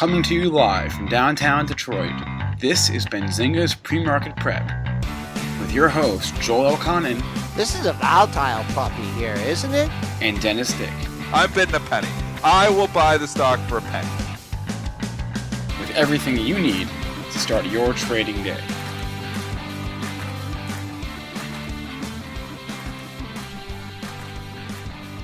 Coming to you live from downtown Detroit, this is Benzinga's PreMarket Prep. With your host, Joel Elconin. This is a volatile puppy here, isn't it? And Dennis Dick. I'm bidding a penny. I will buy the stock for a penny. With everything you need to start your trading day.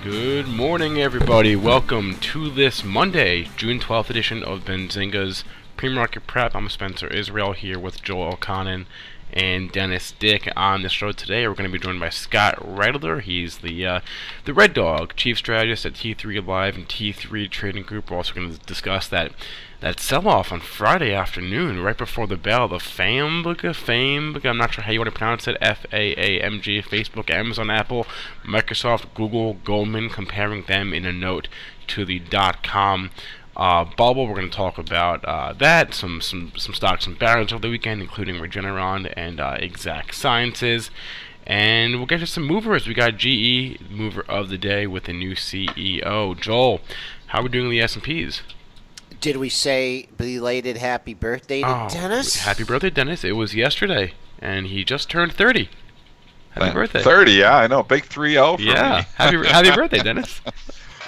Good morning, everybody. Welcome to this Monday, June 12th edition of Benzinga's PreMarket Prep. I'm Spencer Israel here with Joel Elconin and Dennis Dick. On the show today, we're going to be joined by Scott Redler. He's the Red Dog, Chief Strategist at T3 Live and T3 Trading Group. We're also going to discuss that sell-off on Friday afternoon, right before the bell, the FAAMG, I'm not sure how you want to pronounce it, FAAMG, Facebook, Amazon, Apple, Microsoft, Google, Goldman, comparing them in a note to the .com bubble. We're going to talk about that, some stocks and Barrons over the weekend, including Regeneron and Exact Sciences. And we'll get to some movers. We got GE, mover of the day, with the new CEO. Joel, how are we doing in the S&Ps? Did we say belated happy birthday to Dennis? Happy birthday, Dennis. It was yesterday, and he just turned 30. Happy birthday. 30, yeah, I know. Big 3-0 for me. Happy birthday, Dennis.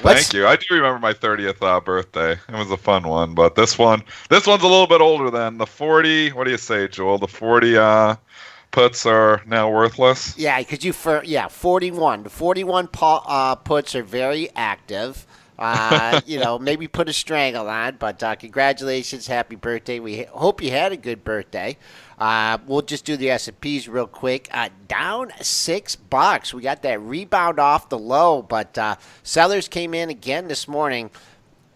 Thank you. I do remember my 30th birthday. It was a fun one, but this one's a little bit older than the 40. What do you say, Joel? The 40 puts are now worthless? Yeah, because 41. The 41 puts are very active. Maybe put a strangle on, but congratulations, happy birthday. We hope you had a good birthday. We'll just do the S&Ps real quick. Down $6. We got that rebound off the low, but sellers came in again this morning.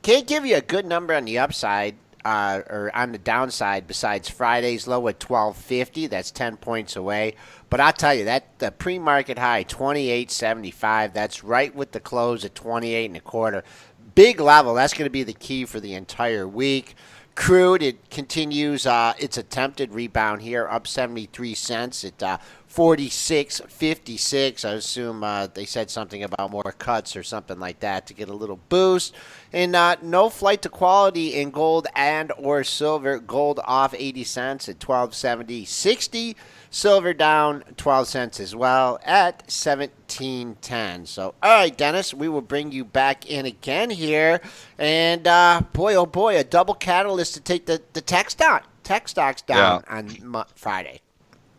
Can't give you a good number on the upside or on the downside besides Friday's low at 1250. That's 10 points away. But I'll tell you, that the pre-market high, 28.75, that's right with the close at 28.25. Big level. That's going to be the key for the entire week. Crude, it continues its attempted rebound here, up 73 cents at 46.56. I assume they said something about more cuts or something like that to get a little boost. And no flight to quality in gold and or silver. Gold off 80 cents at 1270.60. Silver down 12 cents as well at 17.10. So, all right, Dennis, we will bring you back in again here. And, boy, oh boy, a double catalyst to take the tech stocks down on Friday.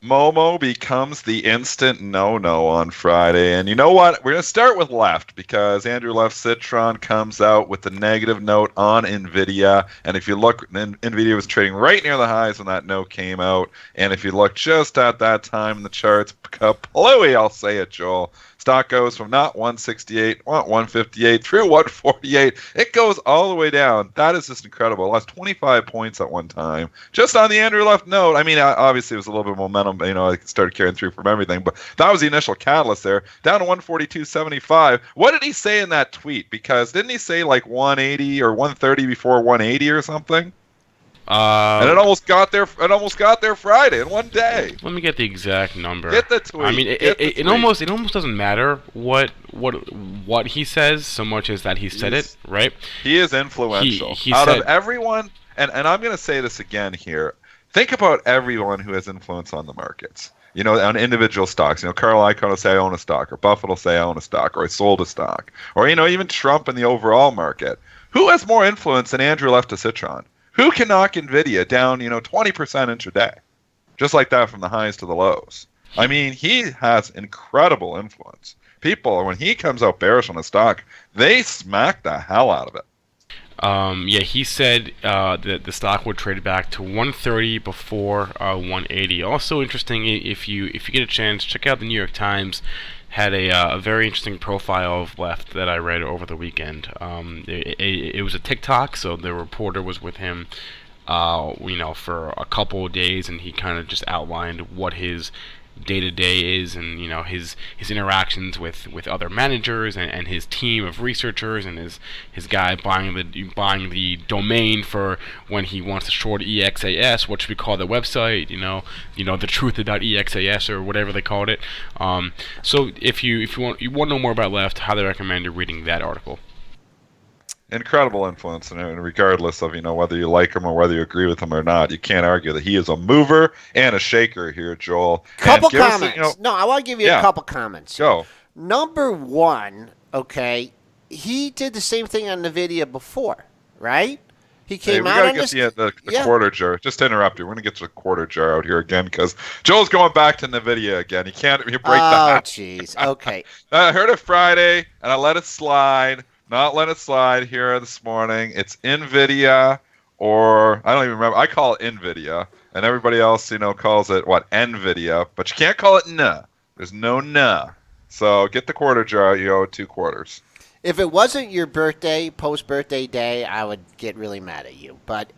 Momo becomes the instant no-no on Friday. And you know what? We're going to start with Left because Andrew Left Citron comes out with the negative note on NVIDIA. And if you look, NVIDIA was trading right near the highs when that note came out. And if you look just at that time in the charts, kaplooey, I'll say it, Joel. Stock goes from not 168, 158 through 148. It goes all the way down. That is just incredible. It lost 25 points at one time. Just on the Andrew Left note. I mean, obviously it was a little bit of momentum. It started carrying through from everything. But that was the initial catalyst there. Down to 142.75. What did he say in that tweet? Because didn't he say like 180 or 130 before 180 or something? And it almost got there. It almost got there Friday in one day. Let me get the exact number. Get the tweet. I mean, it almost doesn't matter what he says so much as that he said it, right? He is influential. He Out said, of everyone, and I'm going to say this again here. Think about everyone who has influence on the markets. On individual stocks. Carl Icahn will say I own a stock, or Buffett will say I own a stock, or I sold a stock, or even Trump in the overall market. Who has more influence than Andrew Left Citron? Who can knock NVIDIA down, 20% intraday? Just like that from the highs to the lows. I mean, he has incredible influence. People, when he comes out bearish on a stock, they smack the hell out of it. He said that the stock would trade back to 130 before 180. Also interesting, if you get a chance, check out the New York Times. Had a very interesting profile of Left that I read over the weekend. It was a TikTok, so the reporter was with him, for a couple of days, and he kind of just outlined what his day-to-day is, and his interactions with other managers and his team of researchers, and his guy buying the domain for when he wants to short EXAS, what should we call the website, the truth about EXAS or whatever they called it. So if you want to know more about Left, highly recommend you reading that article. Incredible influence, and regardless of whether you like him or whether you agree with him or not, you can't argue that he is a mover and a shaker here, Joel. And Couple give us, comments. No, I want to give you a yeah, couple comments here. go. Number one, okay, he did the same thing on the video before, right? He Hey, came we out gotta on get this. the Yeah. quarter jar. Just to interrupt you, we're gonna get to the quarter jar out here again because Joel's going back to NVIDIA again. You break the Oh, hat. jeez. Okay. I heard it Friday and I let it slide. Not let it slide here this morning. It's NVIDIA, or I don't even remember. I call it NVIDIA, and everybody else, calls it what, NVIDIA. But you can't call it N. There's no N. So get the quarter jar. You owe 2 quarters. If it wasn't your birthday, post-birthday day, I would get really mad at you. But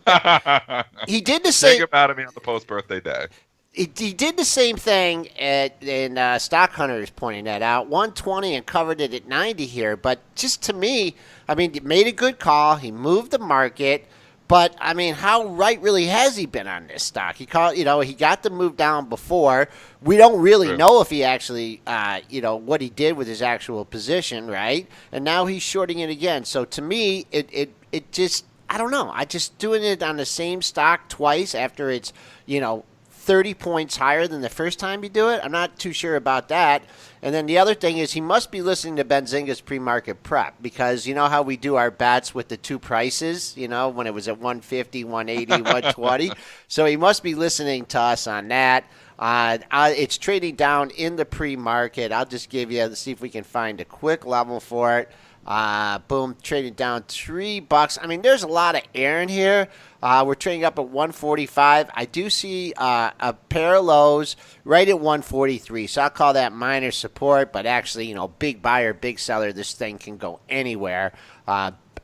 he did the Can't same. get mad at me on the post-birthday day. He did the same thing and Stock Hunter is pointing that out. 120 and covered it at 90 here. But just to me, I mean, he made a good call. He moved the market. But I mean, how right really has he been on this stock? He got the move down before. We don't really True. know if he actually, what he did with his actual position, right? And now he's shorting it again. So to me, it just, I don't know. I just doing it on the same stock twice after it's, 30 points higher than the first time you do it. I'm not too sure about that. And then the other thing is he must be listening to Benzinga's pre-market prep because you know how we do our bets with the two prices, when it was at 150, 180, 120. So he must be listening to us on that. It's trading down in the pre-market. I'll just let's see if we can find a quick level for it. Boom, trading down $3. I mean, there's a lot of air in here. We're trading up at 145. I do see a pair of lows right at 143, so I'll call that minor support. But actually, big buyer, big seller, this thing can go anywhere.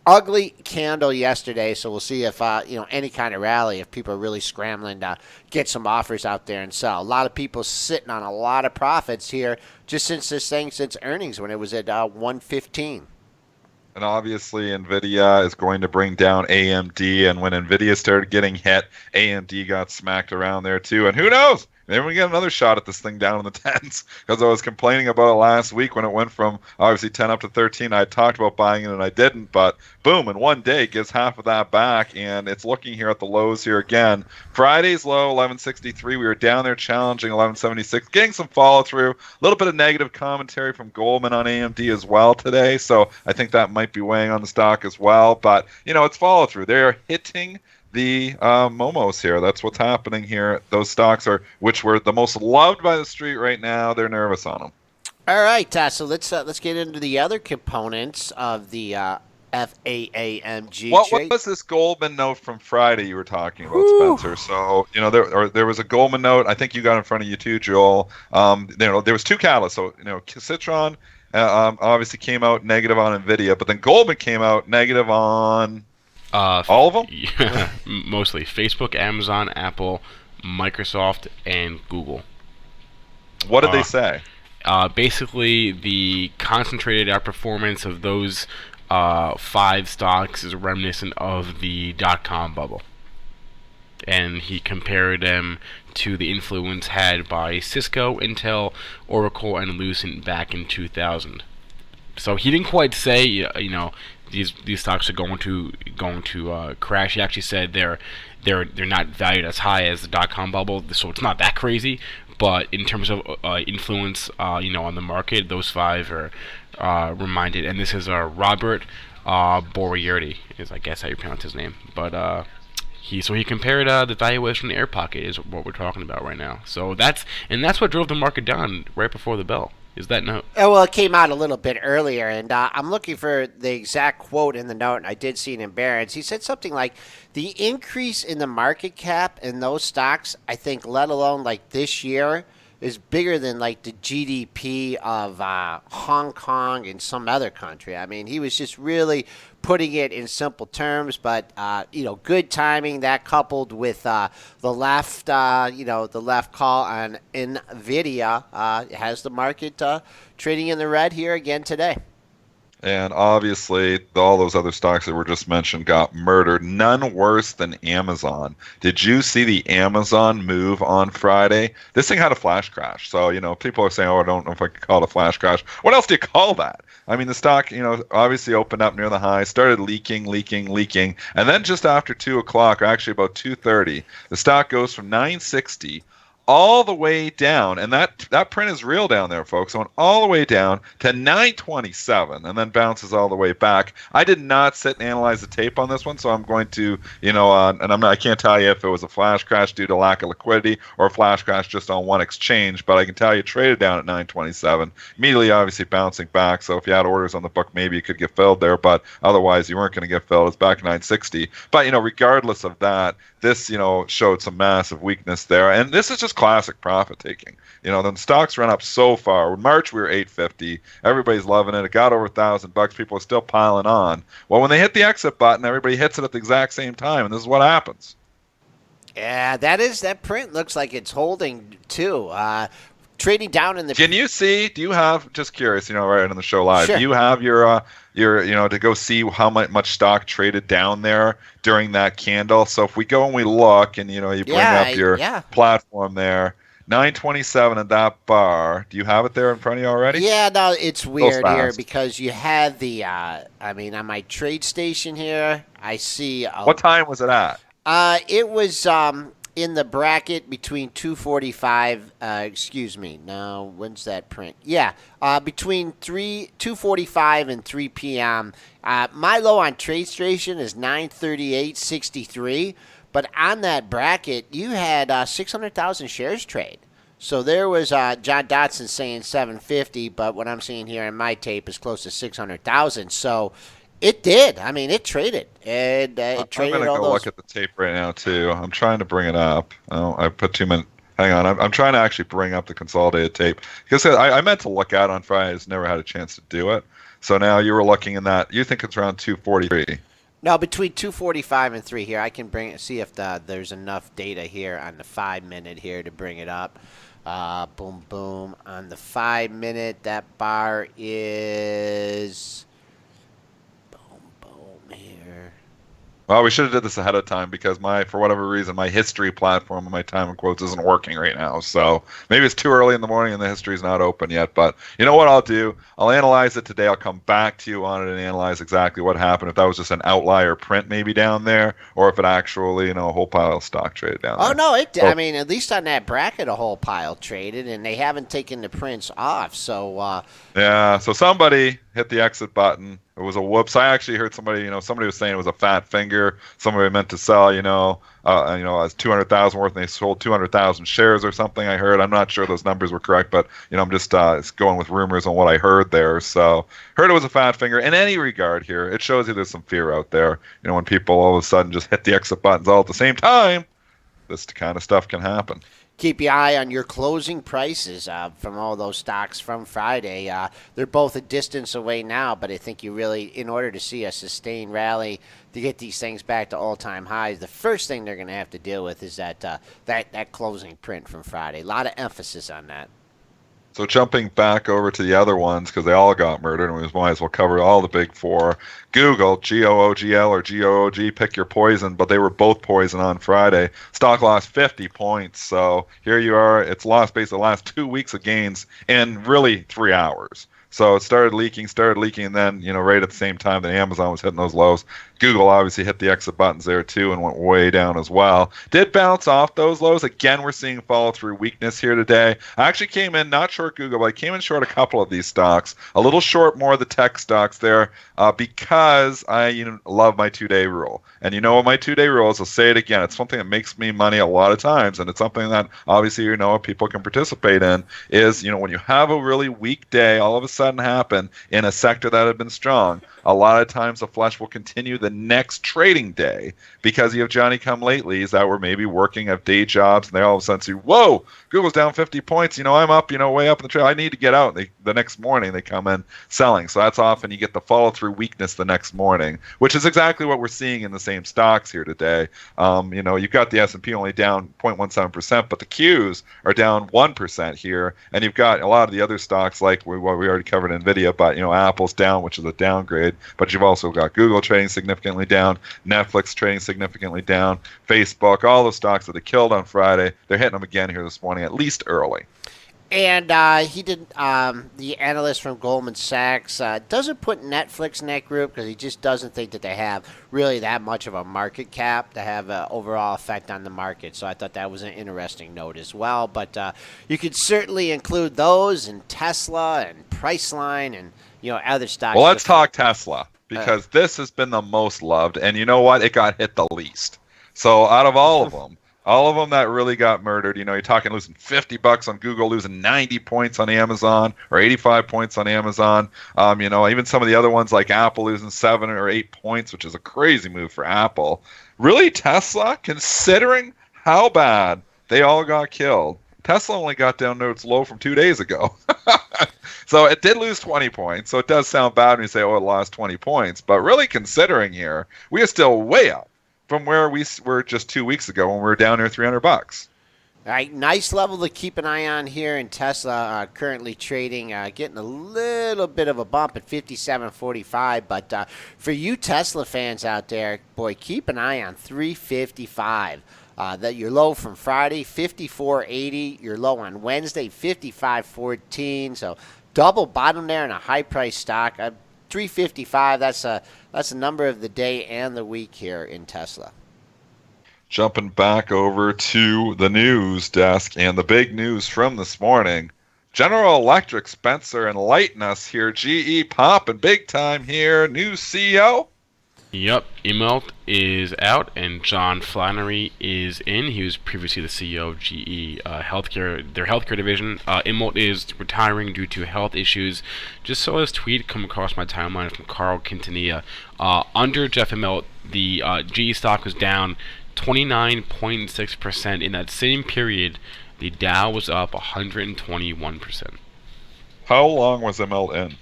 Ugly candle yesterday, so we'll see if any kind of rally, if people are really scrambling to get some offers out there and sell. A lot of people sitting on a lot of profits here just since earnings when it was at 115. And obviously, NVIDIA is going to bring down AMD. And when NVIDIA started getting hit, AMD got smacked around there too. And who knows? Maybe we get another shot at this thing down in the 10s because I was complaining about it last week when it went from obviously 10 up to 13. I talked about buying it and I didn't, but boom, in one day it gives half of that back, and it's looking here at the lows here again. Friday's low, 1163. We were down there challenging 1176, getting some follow through. A little bit of negative commentary from Goldman on AMD as well today, so I think that might be weighing on the stock as well. But it's follow through. They are hitting the momos here. That's what's happening here. Those stocks which were the most loved by the street right now. They're nervous on them. All right, so let's get into the other components of the FAAMG What trade. was this Goldman note from Friday you were talking about, Spencer? So there was a Goldman note. I think you got in front of you too, Joel. There was two catalysts. So Citron obviously came out negative on NVIDIA, but then Goldman came out negative on all of them? Yeah, mostly Facebook, Amazon, Apple, Microsoft, and Google. What did they say? Basically, the concentrated outperformance of those 5 stocks is reminiscent of the dot-com bubble. And he compared them to the influence had by Cisco, Intel, Oracle, and Lucent back in 2000. So he didn't quite say, these stocks are going to crash. He actually said they're not valued as high as the dot-com bubble, so it's not that crazy. But in terms of influence, on the market, those 5 are reminded. And this is Robert Borierdi, is I guess how you pronounce his name. But he compared the valuation air pocket is what we're talking about right now. So that's what drove the market down right before the bell. Is that note? Oh, well, it came out a little bit earlier, and I'm looking for the exact quote in the note, and I did see it in Barron's. He said something like, the increase in the market cap in those stocks, I think, let alone like this year, is bigger than like the GDP of Hong Kong and some other country. I mean, he was just really putting it in simple terms, but good timing. That coupled with the left, the left call on NVIDIA has the market trading in the red here again today. And obviously, all those other stocks that were just mentioned got murdered. None worse than Amazon. Did you see the Amazon move on Friday? This thing had a flash crash. So, people are saying, oh, I don't know if I could call it a flash crash. What else do you call that? I mean, the stock, obviously opened up near the high, started leaking. And then just after 2 o'clock, or actually about 2:30, the stock goes from 960 all the way down, and that print is real down there, folks. Going all the way down to 927, and then bounces all the way back. I did not sit and analyze the tape on this one, so I'm going to, and I can't tell you if it was a flash crash due to lack of liquidity or a flash crash just on one exchange, but I can tell you traded down at 927, immediately obviously bouncing back. So if you had orders on the book, maybe you could get filled there, but otherwise you weren't going to get filled. It's back at 960. But regardless of that, this showed some massive weakness there, and this is just classic profit taking. The stocks run up so far. In March we were 850. Everybody's loving it. It got over $1,000. People are still piling on. Well, when they hit the exit button, everybody hits it at the exact same time, and this is what happens. Yeah, that print looks like it's holding too. Trading down in the. Can you see? Do you have? Just curious. Right on the show live. Sure. Do you have your to go see how much stock traded down there during that candle? So if we go and we look, and you bring up your platform there, 927 at that bar. Do you have it there in front of you already? Yeah, no, it's weird here because you had the. On my trade station here, I see. What time was it at? It was in the bracket between 245. Excuse me. No, when's that print? Yeah, between 2:45 and 3 p.m. My low on trade station is 938.63, but on that bracket you had 600,000 shares trade. So there was John Dotson saying 750, but what I'm seeing here in my tape is close to 600,000. So. It did. I mean, it traded. It traded. I'm going to go look at the tape right now, too. I'm trying to bring it up. Oh, I put too many. Hang on. I'm trying to actually bring up the consolidated tape. Because I meant to look at it on Friday. I just never had a chance to do it. So now you were looking in that. You think it's around 243. No, between 245 and 3 here. I can see if there's enough data here on the 5-minute here to bring it up. Boom, boom. On the 5-minute, that bar is... Well, we should have did this ahead of time because for whatever reason, my history platform and my time and quotes isn't working right now. So maybe it's too early in the morning and the history's not open yet. But you know what I'll do? I'll analyze it today. I'll come back to you on it and analyze exactly what happened. If that was just an outlier print maybe down there, or if it actually, a whole pile of stock traded down there. Oh, no, I mean, at least on that bracket, a whole pile traded, and they haven't taken the prints off. So yeah, so somebody hit the exit button. It was a whoops. I actually heard somebody was saying it was a fat finger. Somebody meant to sell, as 200,000 worth, and they sold 200,000 shares or something. I heard. I'm not sure those numbers were correct, but I'm just going with rumors on what I heard there. So heard it was a fat finger. In any regard, here it shows you there's some fear out there. When people all of a sudden just hit the exit buttons all at the same time, this kind of stuff can happen. Keep your eye on your closing prices from all those stocks from Friday. They're both a distance away now, but I think you really, in order to see a sustained rally to get these things back to all-time highs, the first thing they're going to have to deal with is that closing print from Friday. A lot of emphasis on that. So jumping back over to the other ones, because they all got murdered, and we might as well cover all the big four. Google, G-O-O-G-L or G-O-O-G, pick your poison, but they were both poison on Friday. Stock lost 50 points, so here you are. It's lost basically the last 2 weeks of gains in really 3 hours. So it started leaking, and then, right at the same time that Amazon was hitting those lows, Google obviously hit the exit buttons there too and went way down as well. Did bounce off those lows. Again, we're seeing follow-through weakness here today. I actually came in, not short Google, but I came in short a couple of these stocks. A little short more of the tech stocks there because I love my 2-day rule. And you know what my 2-day rule is? I'll say it again. It's something that makes me money a lot of times, and it's something that obviously people can participate in is, when you have a really weak day, all of a sudden happen in a sector that had been strong, a lot of times the flush will continue the next trading day, because you have Johnny-come-latelys that were maybe working at day jobs, and they all of a sudden see, whoa, Google's down 50 points. I'm up, way up in the trade. I need to get out. The next morning, they come in selling. So that's often you get the follow-through weakness the next morning, which is exactly what we're seeing in the same stocks here today. You've got the S&P only down 0.17%, but the Qs are down 1% here, and you've got a lot of the other stocks like what we already covered NVIDIA, but Apple's down, which is a downgrade, but you've also got Google trading significantly down, Netflix trading significantly down, Facebook, all the stocks that they killed on Friday, they're hitting them again here this morning, at least early. And he did. The analyst from Goldman Sachs doesn't put Netflix in that group because he just doesn't think that they have really that much of a market cap to have an overall effect on the market. So I thought that was an interesting note as well. But you could certainly include those and Tesla and Priceline and other stocks. Well, let's talk Tesla, because this has been the most loved, and you know what? It got hit the least. So out of all of them. All of them that really got murdered, you're talking losing $50 on Google, losing 90 points on Amazon, or 85 points on Amazon. Even some of the other ones like Apple losing 7 or 8 points, which is a crazy move for Apple. Really, Tesla, considering how bad they all got killed, Tesla only got down to its low from 2 days ago. So it did lose 20 points. So it does sound bad when you say, oh, it lost 20 points. But really considering here, we are still way up from where we were just 2 weeks ago when we were down near $300. All right, nice level to keep an eye on here in Tesla. Currently trading, getting a little bit of a bump at 57.45. But for you Tesla fans out there, boy, keep an eye on 355. That your low from Friday, 54.80. Your low on Wednesday, 55.14. So double bottom there in a high price stock. 355. That's a number of the day and the week here in Tesla. Jumping back over to the news desk, and the big news from this morning. General Electric, Spencer, enlighten us here. GE popping big time here. New CEO. Yep, Immelt is out and John Flannery is in. He was previously the CEO of GE their healthcare division. Immelt is retiring due to health issues. Just saw his tweet come across my timeline from Carl Quintanilla. Under Jeff Immelt, the GE stock was down 29.6%. In that same period, the Dow was up 121%. How long was Immelt in?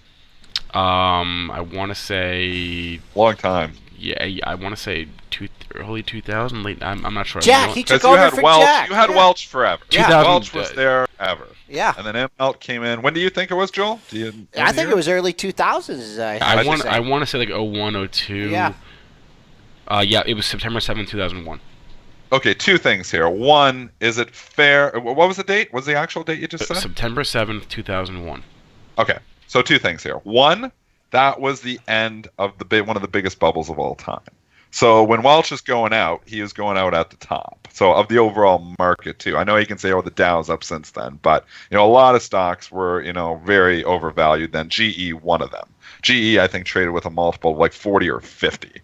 I want to say long time. Yeah, I want to say early 2000, late. I'm not sure. Jack, he took over for Welch, Jack. You had Welch forever. Yeah. Welch was there ever. Yeah. And then Immelt came in. When do you think it was, Joel? I think it was early 2000s. I want to say like 01, 02. Yeah. Yeah, it was September 7th, 2001. Okay, two things here. One, is it fair? What was the date? What was the actual date you just said? September 7th, 2001. Okay. So two things here. One, that was the end of one of the biggest bubbles of all time. So when Welch is going out, he is going out at the top. So of the overall market too. I know you can say, oh, the Dow's up since then, but a lot of stocks were, very overvalued. Then GE, one of them. GE, I think, traded with a multiple of like 40 or 50.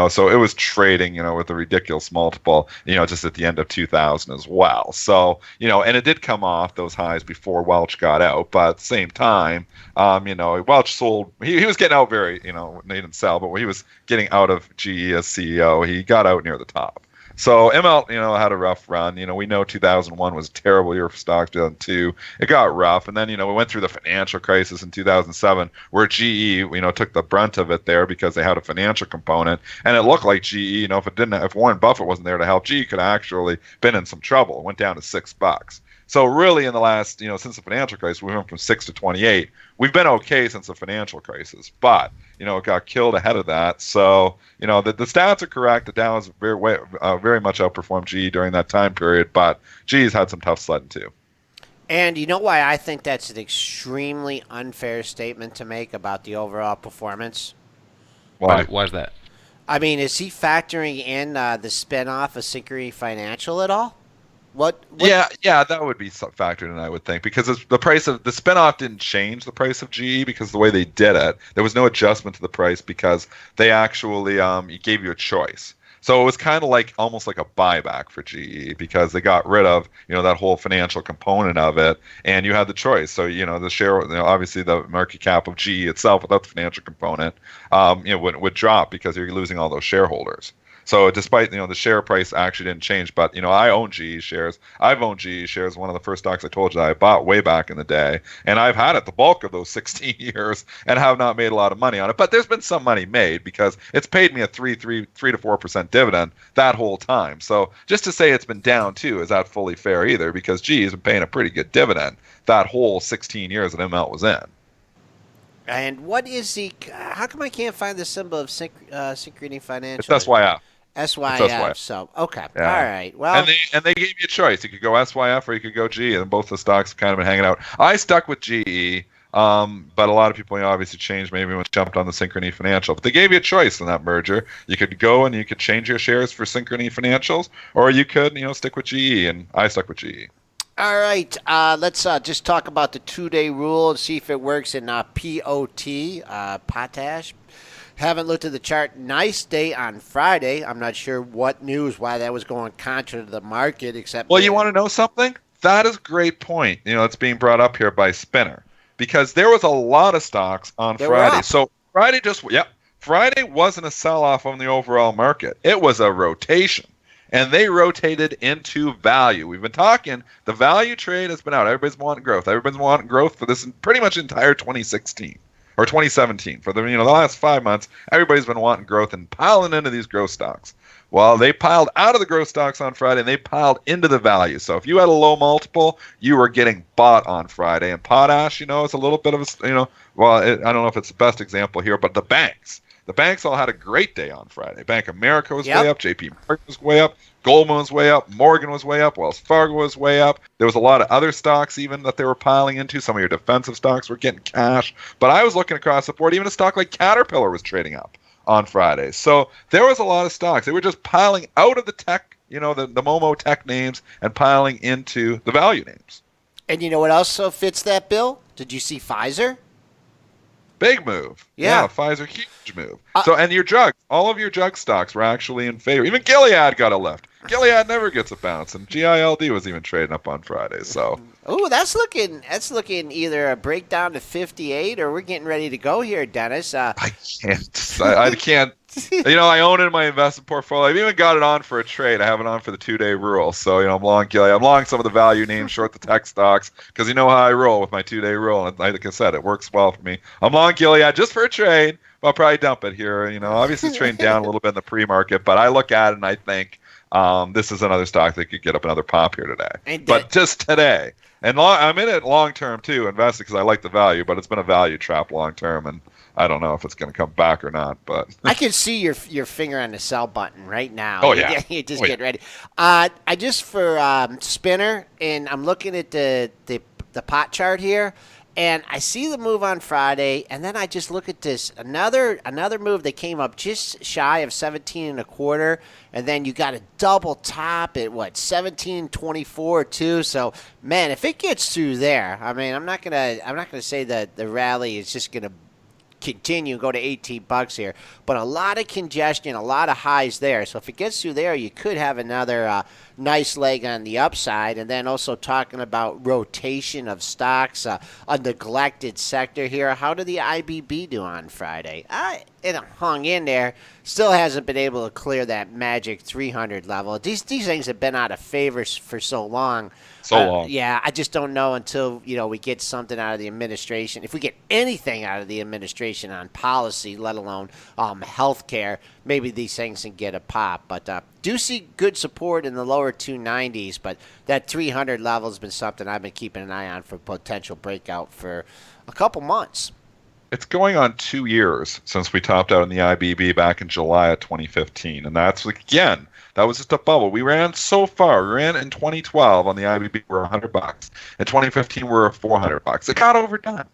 So it was trading, with a ridiculous multiple, just at the end of 2000 as well. So, and it did come off those highs before Welch got out, but at the same time, Welch sold, he was getting out very, he didn't sell, but when he was getting out of GE as CEO, he got out near the top. So Immelt, had a rough run. We know 2001 was a terrible year for stocks. 2002, it got rough, and then we went through the financial crisis in 2007, where GE, took the brunt of it there because they had a financial component, and it looked like GE, if Warren Buffett wasn't there to help, GE could have actually been in some trouble. It went down to $6. So really, in the last, since the financial crisis, we went from 6 to 28. We've been okay since the financial crisis, but it got killed ahead of that. So the stats are correct. The Dow has very much outperformed GE during that time period, but GE's had some tough sledding too. And you know why I think that's an extremely unfair statement to make about the overall performance? Why? Why is that? I mean, is he factoring in the spinoff of Synchrony Financial at all? What? Yeah, that would be factored in, I would think, because the price of the spinoff didn't change the price of GE because of the way they did it. There was no adjustment to the price because they actually gave you a choice. So it was kind of like almost like a buyback for GE because they got rid of, that whole financial component of it, and you had the choice. So, the share, obviously the market cap of GE itself without the financial component, would drop because you're losing all those shareholders. So despite, the share price actually didn't change, but, I own GE shares. I've owned GE shares, one of the first stocks I told you that I bought way back in the day. And I've had it the bulk of those 16 years and have not made a lot of money on it. But there's been some money made because it's paid me a 3 to 4% dividend that whole time. So just to say it's been down too, is that fully fair either? Because GE has been paying a pretty good dividend that whole 16 years that ML was in. And what is how come I can't find the symbol of Synchrony Financial? It's SYF. SYF. So, okay. Yeah. All right. Well, and they gave you a choice. You could go SYF or you could go GE, and both the stocks have kind of been hanging out. I stuck with GE, but a lot of people obviously changed. Maybe when jumped on the Synchrony Financial. But they gave you a choice in that merger. You could go and you could change your shares for Synchrony Financials, or you could, stick with GE, and I stuck with GE. All right, let's just talk about the 2-day rule and see if it works in POT, potash. Haven't looked at the chart. Nice day on Friday. I'm not sure why that was going contra to the market, except... Well, you want to know something? That is a great point. It's being brought up here by Spinner, because there was a lot of stocks on Friday. So Friday wasn't a sell-off on the overall market. It was a rotation. And they rotated into value. We've been talking, the value trade has been out. Everybody's wanting growth. Everybody's wanting growth for this pretty much entire 2016 or 2017. For the last 5 months, everybody's been wanting growth and piling into these growth stocks. Well, they piled out of the growth stocks on Friday and they piled into the value. So if you had a low multiple, you were getting bought on Friday. And potash, is a little bit of a, I don't know if it's the best example here, but the banks. The banks all had a great day on Friday. Bank of America was way up. JP Morgan was way up. Goldman was way up. Morgan was way up. Wells Fargo was way up. There was a lot of other stocks even that they were piling into. Some of your defensive stocks were getting cash. But I was looking across the board. Even a stock like Caterpillar was trading up on Friday. So there was a lot of stocks. They were just piling out of the tech, the Momo tech names and piling into the value names. And you know what also fits that bill? Did you see Pfizer? Big move. Yeah, Pfizer, huge move. And your drugs, all of your drug stocks were actually in favor. Even Gilead got a lift. Gilead never gets a bounce, and GILD was even trading up on Friday. So, that's looking either a breakdown to 58, or we're getting ready to go here, Dennis. I can't. I own it in my investment portfolio. I've even got it on for a trade. I have it on for the 2-day rule. So, I'm long Gilead. I'm long some of the value names, short the tech stocks, because you know how I roll with my 2-day rule. And like I said, it works well for me. I'm long Gilead just for a trade. I'll probably dump it here. Obviously it's trading down a little bit in the pre-market, but I look at it and I think this is another stock that could get up another pop here today. But just today. And I'm in it long term too, investing because I like the value, but it's been a value trap long term, and I don't know if it's going to come back or not. But I can see your finger on the sell button right now. Oh yeah, you just get ready. I just for Spinner, and I'm looking at the pot chart here. And I see the move on Friday, and then I just look at this another move that came up just shy of 17.25, and then you got a double top at 17.24 too. So man, if it gets through there, I mean, I'm not gonna say that the rally is just gonna continue and go to $18 here, but a lot of congestion, a lot of highs there. So if it gets through there, you could have another nice leg on the upside. And then also talking about rotation of stocks, a neglected sector here. How did the IBB do on Friday? It hung in there. Still hasn't been able to clear that magic 300 level. These things have been out of favor for so long. Yeah, I just don't know until we get something out of the administration. If we get anything out of the administration on policy, let alone healthcare, maybe these things can get a pop. But do see good support in the lower 290s. But that 300 level has been something I've been keeping an eye on for potential breakout for a couple months. It's going on 2 years since we topped out in the IBB back in July of 2015, and that's again. That was just a bubble. We ran so far. We ran in 2012 on the IBB. We were $100. In 2015, we were $400. It got overdone.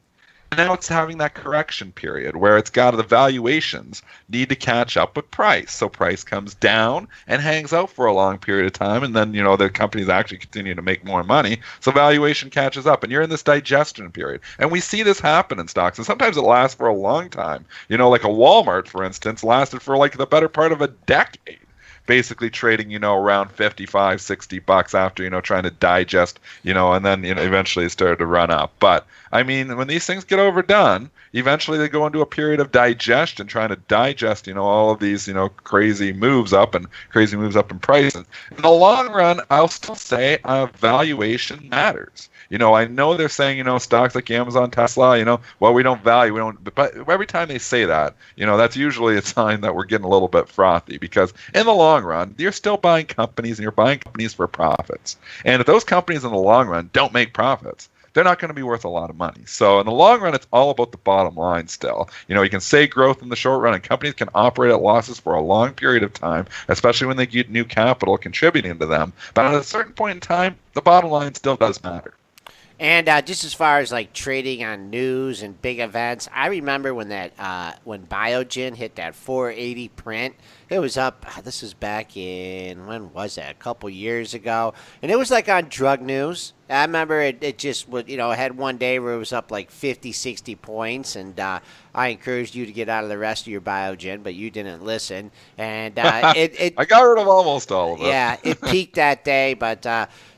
And now it's having that correction period where it's got the valuations need to catch up with price. So price comes down and hangs out for a long period of time. And then, the companies actually continue to make more money. So valuation catches up and you're in this digestion period. And we see this happen in stocks. And sometimes it lasts for a long time. Like a Walmart, for instance, lasted for the better part of a decade basically trading, around 55, $60 after, trying to digest, and then, eventually it started to run up. But I mean, when these things get overdone, eventually they go into a period of digestion, trying to digest, all of these, crazy moves up and crazy moves up in price. And in the long run, I'll still say valuation matters. I know they're saying, stocks like Amazon, Tesla, well, we don't value, but every time they say that, that's usually a sign that we're getting a little bit frothy, because in the long run, you're still buying companies and you're buying companies for profits. And if those companies in the long run don't make profits, they're not going to be worth a lot of money. So in the long run, it's all about the bottom line still. You can say growth in the short run, and companies can operate at losses for a long period of time, especially when they get new capital contributing to them. But at a certain point in time, the bottom line still does matter. And just as far as like trading on news and big events, I remember when when Biogen hit that 480 print, it was up. This was back in, when was that? A couple years ago, and it was like on drug news. I remember it just would, it had one day where it was up like 50, 60 points, and I encouraged you to get out of the rest of your Biogen, but you didn't listen. And I got rid of almost all of it. Yeah, it peaked that day, but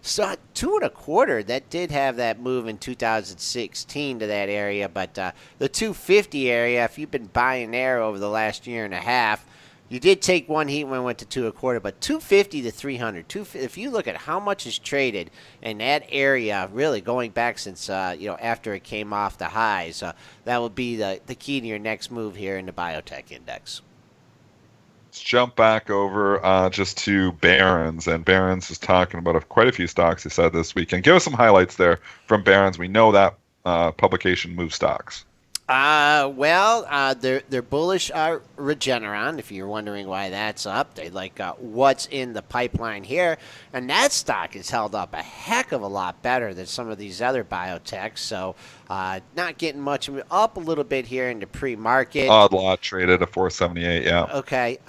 so 2.25. That did have that move in 2016 to that area, but the 250 area, if you've been buying there over the last year and a half, you did take one heat when it went to 2.25, but 250 to 300. If you look at how much is traded in that area, really going back since after it came off the highs, that will be the key to your next move here in the biotech index. Let's jump back over just to Barron's, and Barron's is talking about quite a few stocks he said this weekend. Give us some highlights there from Barron's. We know that publication moves stocks. They're bullish Regeneron, if you're wondering why that's up. They like what's in the pipeline here, and that stock has held up a heck of a lot better than some of these other biotechs. So not getting much up a little bit here in the pre-market. Odd lot traded at 478, yeah. Okay,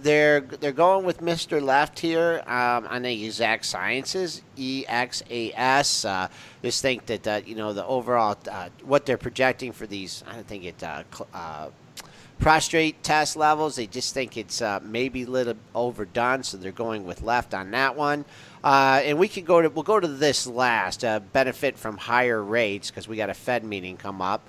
they're going with Mr. Left here on the Exact Sciences, EXAS. Just think that the overall what they're projecting for these, I don't think it prostrate test levels. They just think it's maybe a little overdone, so they're going with Left on that one. And we'll go to this last, benefit from higher rates, because we got a Fed meeting come up.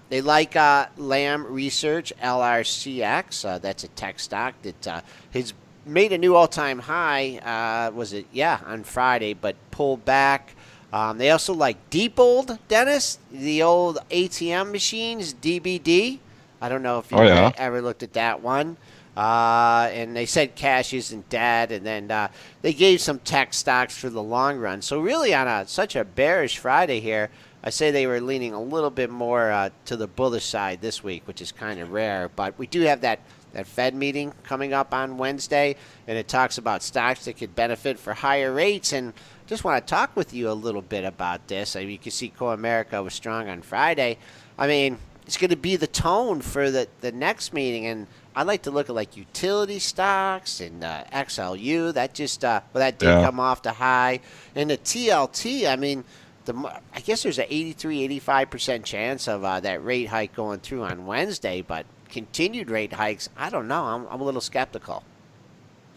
They like Lam Research, LRCX. That's a tech stock that has made a new all-time high. On Friday, but pulled back. They also like Diebold, Dennis, the old ATM machines, DBD. I don't know if you ever looked at that one. And they said cash isn't dead, and then they gave some tech stocks for the long run. So really on such a bearish Friday here, I say they were leaning a little bit more to the bullish side this week, which is kind of rare. But we do have that Fed meeting coming up on Wednesday, and it talks about stocks that could benefit for higher rates. And just want to talk with you a little bit about this. I mean, you can see Co-America was strong on Friday. I mean, it's going to be the tone for the next meeting, and I like to look at like utility stocks and XLU. That just that did come off the high, and the TLT. I mean, I guess there's an 83-85% chance of that rate hike going through on Wednesday, but continued rate hikes, I don't know. I'm a little skeptical.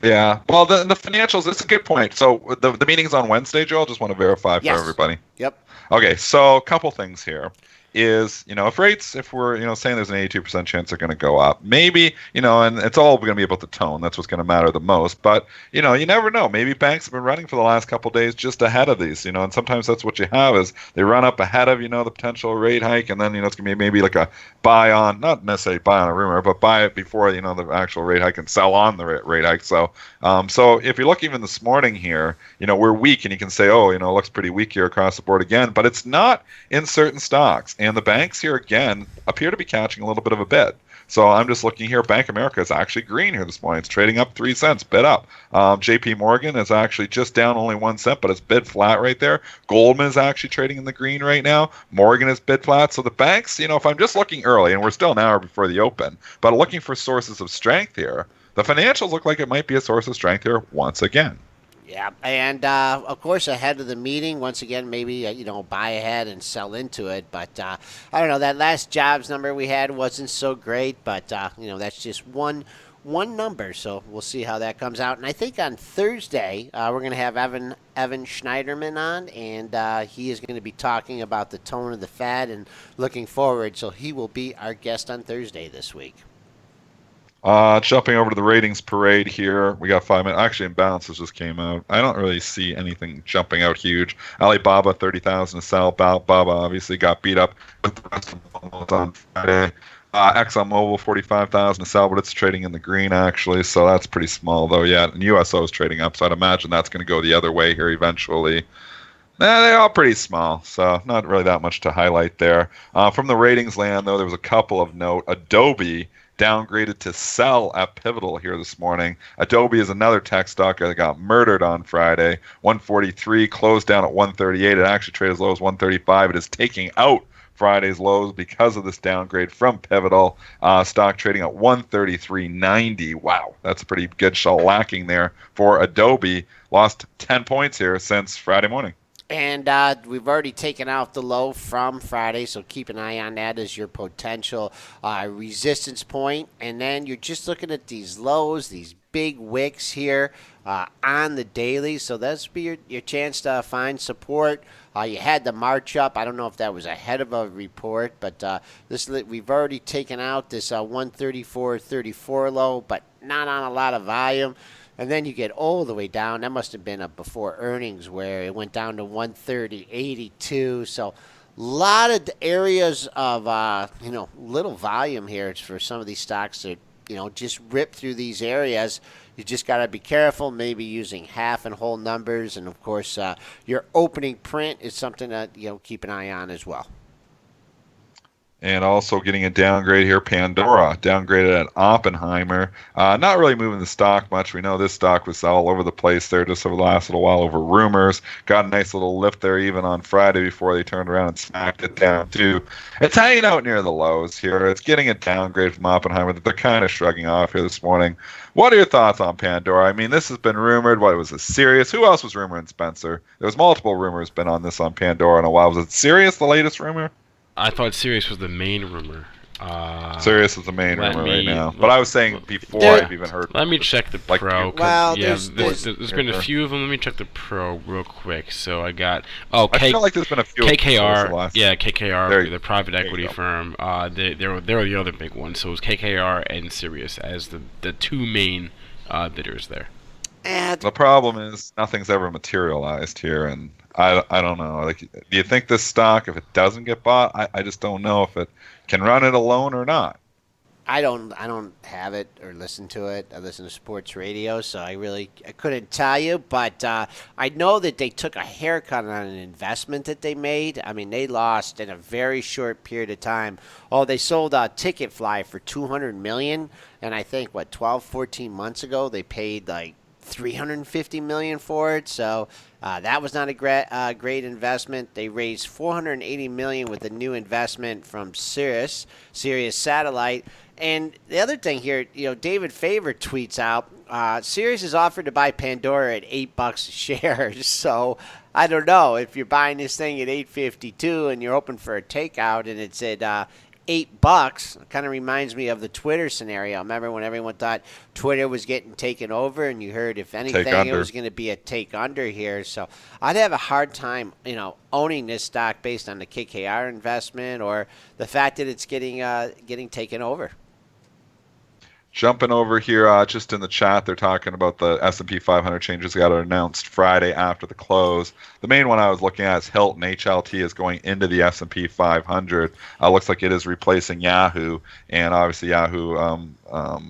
Yeah. Well, the financials, it's a good point. So the meeting's on Wednesday, Joel. Just want to verify for everybody. Yep. Okay. So a couple things here. Is, if we're, saying there's an 82% chance they're going to go up, maybe, and it's all going to be about the tone. That's what's going to matter the most. But, you never know. Maybe banks have been running for the last couple of days just ahead of these, and sometimes that's what you have is they run up ahead of, the potential rate hike. And then, it's going to be maybe like a buy on, not necessarily buy on a rumor, but buy it before, the actual rate hike and sell on the rate hike. So, if you look even this morning here, we're weak and you can say, oh, it looks pretty weak here across the board again, but it's not in certain stocks. And the banks here, again, appear to be catching a little bit of a bid. So I'm just looking here. Bank of America is actually green here this morning. It's trading up 3 cents, bid up. JP Morgan is actually just down only 1 cent, but it's bid flat right there. Goldman is actually trading in the green right now. Morgan is bid flat. So the banks, if I'm just looking early, and we're still an hour before the open, but looking for sources of strength here, the financials look like it might be a source of strength here once again. Yeah, and of course, ahead of the meeting, once again, maybe, buy ahead and sell into it. But I don't know, that last jobs number we had wasn't so great, but, that's just one one number. So we'll see how that comes out. And I think on Thursday we're going to have Evan Schneiderman on, and he is going to be talking about the tone of the Fed and looking forward. So he will be our guest on Thursday this week. Jumping over to the ratings parade here, we got 5 minutes. Actually, imbalances just came out. I don't really see anything jumping out huge. Alibaba 30,000 to sell. Baba obviously got beat up with the rest of the on Friday. ExxonMobil 45,000 to sell, but it's trading in the green actually, so that's pretty small though. Yeah, and USO is trading up, so I'd imagine that's going to go the other way here eventually. They're all pretty small, so not really that much to highlight there. From the ratings land, though, there was a couple of note. Adobe downgraded to sell at Pivotal here this morning. Adobe is another tech stock that got murdered on Friday. 143, closed down at 138. It actually traded as low as 135. It is taking out Friday's lows because of this downgrade from Pivotal. Stock trading at 133.90. Wow, that's a pretty good shellacking there for Adobe. Lost 10 points here since Friday morning. And we've already taken out the low from Friday, so keep an eye on that as your potential resistance point. And then you're just looking at these lows, these big wicks here on the daily. So that's be your chance to find support. You had the march up. I don't know if that was ahead of a report, but we've already taken out this 134.34 low, but not on a lot of volume. And then you get all the way down. That must have been before earnings where it went down to 130.82. So a lot of areas of, little volume here. It's for some of these stocks that, just rip through these areas. You just got to be careful, maybe using half and whole numbers. And, of course, your opening print is something that, keep an eye on as well. And also getting a downgrade here, Pandora, downgraded at Oppenheimer. Not really moving the stock much. We know this stock was all over the place there just over the last little while over rumors. Got a nice little lift there even on Friday before they turned around and smacked it down too. It's hanging out near the lows here. It's getting a downgrade from Oppenheimer that they're kind of shrugging off here this morning. What are your thoughts on Pandora? I mean, this has been rumored. What, was it Sirius? Who else was rumoring Spencer? There was multiple rumors been on this on Pandora in a while. Was it Sirius, the latest rumor? I thought Sirius was the main rumor. Sirius is the main rumor right now. But I was saying before I've even heard. Let me check the Pro. Well, there's been a few of them. Let me check the Pro real quick. So I got I feel like there's been a few. KKR. Yeah, KKR, the private equity firm. They were the other big ones. So it was KKR and Sirius as the two main bidders there. And the problem is nothing's ever materialized here, and I don't know. Like, do you think this stock, if it doesn't get bought, I just don't know if it can run it alone or not. I don't have it or listen to it. I listen to sports radio, so I couldn't tell you. But I know that they took a haircut on an investment that they made. I mean, they lost in a very short period of time. Oh, they sold a Ticketfly for $200 million, and I think 12, 14 months ago they paid like $350 million for it. So that was not a great investment. They raised $480 million with a new investment from Sirius Satellite. And the other thing here, David Faber tweets out, Sirius is offered to buy Pandora at $8 a share. So I don't know if you're buying this thing at $8.52 and you're hoping for a takeout and it's at $8. It kind of reminds me of the Twitter scenario. Remember when everyone thought Twitter was getting taken over, and you heard if anything it was going to be a take under here. So I'd have a hard time, owning this stock based on the KKR investment or the fact that it's getting taken over. Jumping over here, just in the chat, they're talking about the S&P 500 changes that got announced Friday after the close. The main one I was looking at is Hilton. HLT is going into the S&P 500. Looks like it is replacing Yahoo, and obviously Yahoo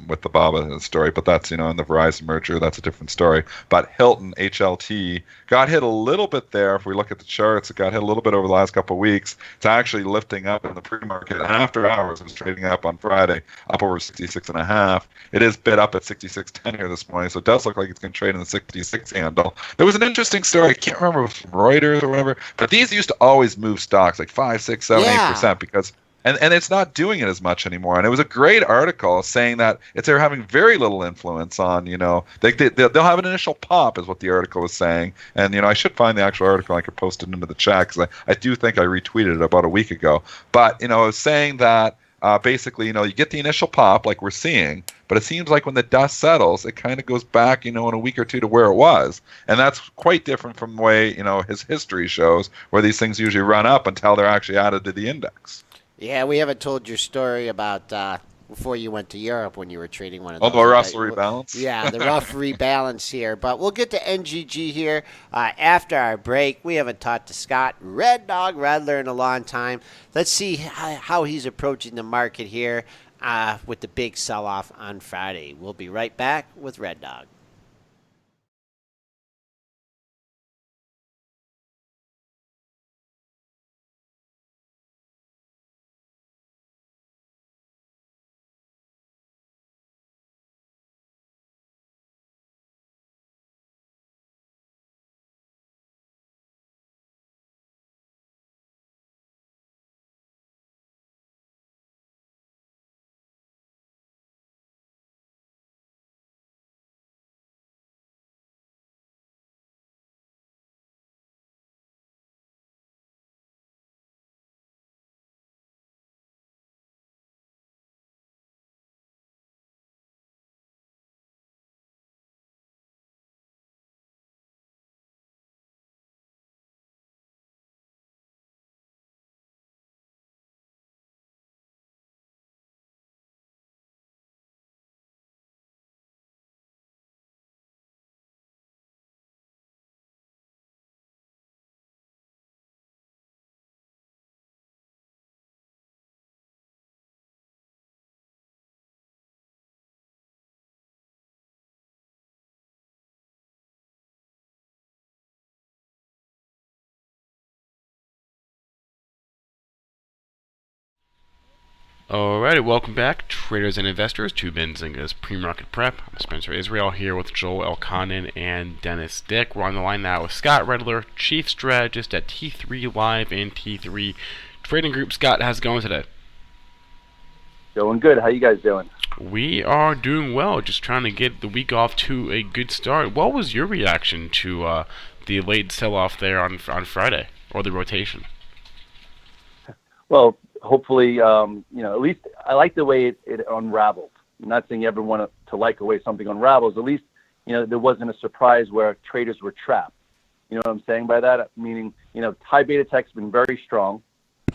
with the Baba story, but that's, in the Verizon merger, that's a different story. But Hilton, HLT, got hit a little bit there. If we look at the charts, it got hit a little bit over the last couple of weeks. It's actually lifting up in the pre-market, and after hours, it was trading up on Friday, up over 66.5. It is bid up at 66.10 here this morning, so it does look like it's going to trade in the 66 handle. There was an interesting story. I can't remember if it was from Reuters or whatever, but these used to always move stocks like 5, 6, 7, 8% because and it's not doing it as much anymore. And it was a great article saying that they're having very little influence on, they'll have an initial pop is what the article was saying. And, I should find the actual article. I could post it into the chat because I do think I retweeted it about a week ago. But, it was saying that basically, you get the initial pop like we're seeing, but it seems like when the dust settles, it kind of goes back, in a week or two to where it was. And that's quite different from the way, his history shows, where these things usually run up until they're actually added to the index. Yeah, we haven't told your story about before you went to Europe when you were trading one of those. Although Russell rebalance. Yeah, the rough rebalance here. But we'll get to NGG here after our break. We haven't talked to Scott Red Dog Redler in a long time. Let's see how he's approaching the market here with the big sell-off on Friday. We'll be right back with Red Dog. Alrighty, welcome back, traders and investors, to Benzinga's Pre-Market Prep. I'm Spencer Israel here with Joel Elconin and Dennis Dick. We're on the line now with Scott Redler, Chief Strategist at T3 Live and T3 Trading Group. Scott, how's it going today? Doing good. How you guys doing? We are doing well, just trying to get the week off to a good start. What was your reaction to the late sell-off there on Friday, or the rotation? Well, hopefully, at least I like the way it unraveled. I'm not saying you ever want to like the way something unravels. At least, there wasn't a surprise where traders were trapped. You know what I'm saying by that? Meaning, high beta tech's been very strong.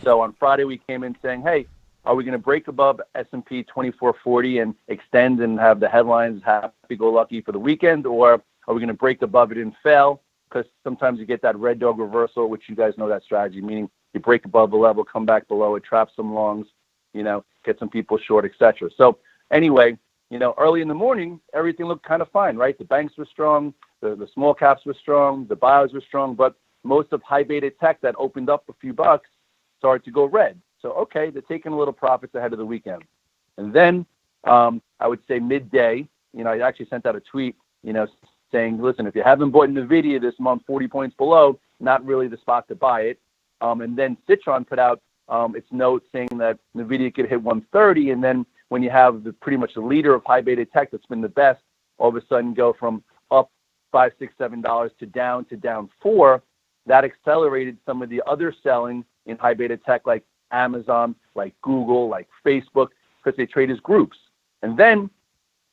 So on Friday, we came in saying, hey, are we going to break above S&P 2440 and extend and have the headlines happy-go-lucky for the weekend? Or are we going to break above it and fail? Because sometimes you get that red dog reversal, which you guys know that strategy, meaning you break above the level, come back below it, trap some longs, get some people short, etc. So anyway, early in the morning, everything looked kind of fine, right? The banks were strong, the small caps were strong, the bios were strong, but most of high beta tech that opened up a few bucks started to go red. So, okay, they're taking a little profits ahead of the weekend. And then I would say midday, I actually sent out a tweet, saying, listen, if you haven't bought NVIDIA this month, 40 points below, not really the spot to buy it. And then Citron put out its note saying that NVIDIA could hit 130. And then when you have pretty much the leader of high beta tech that's been the best, all of a sudden go from up $5, $6, $7 to down $4, that accelerated some of the other selling in high beta tech like Amazon, like Google, like Facebook, because they trade as groups. And then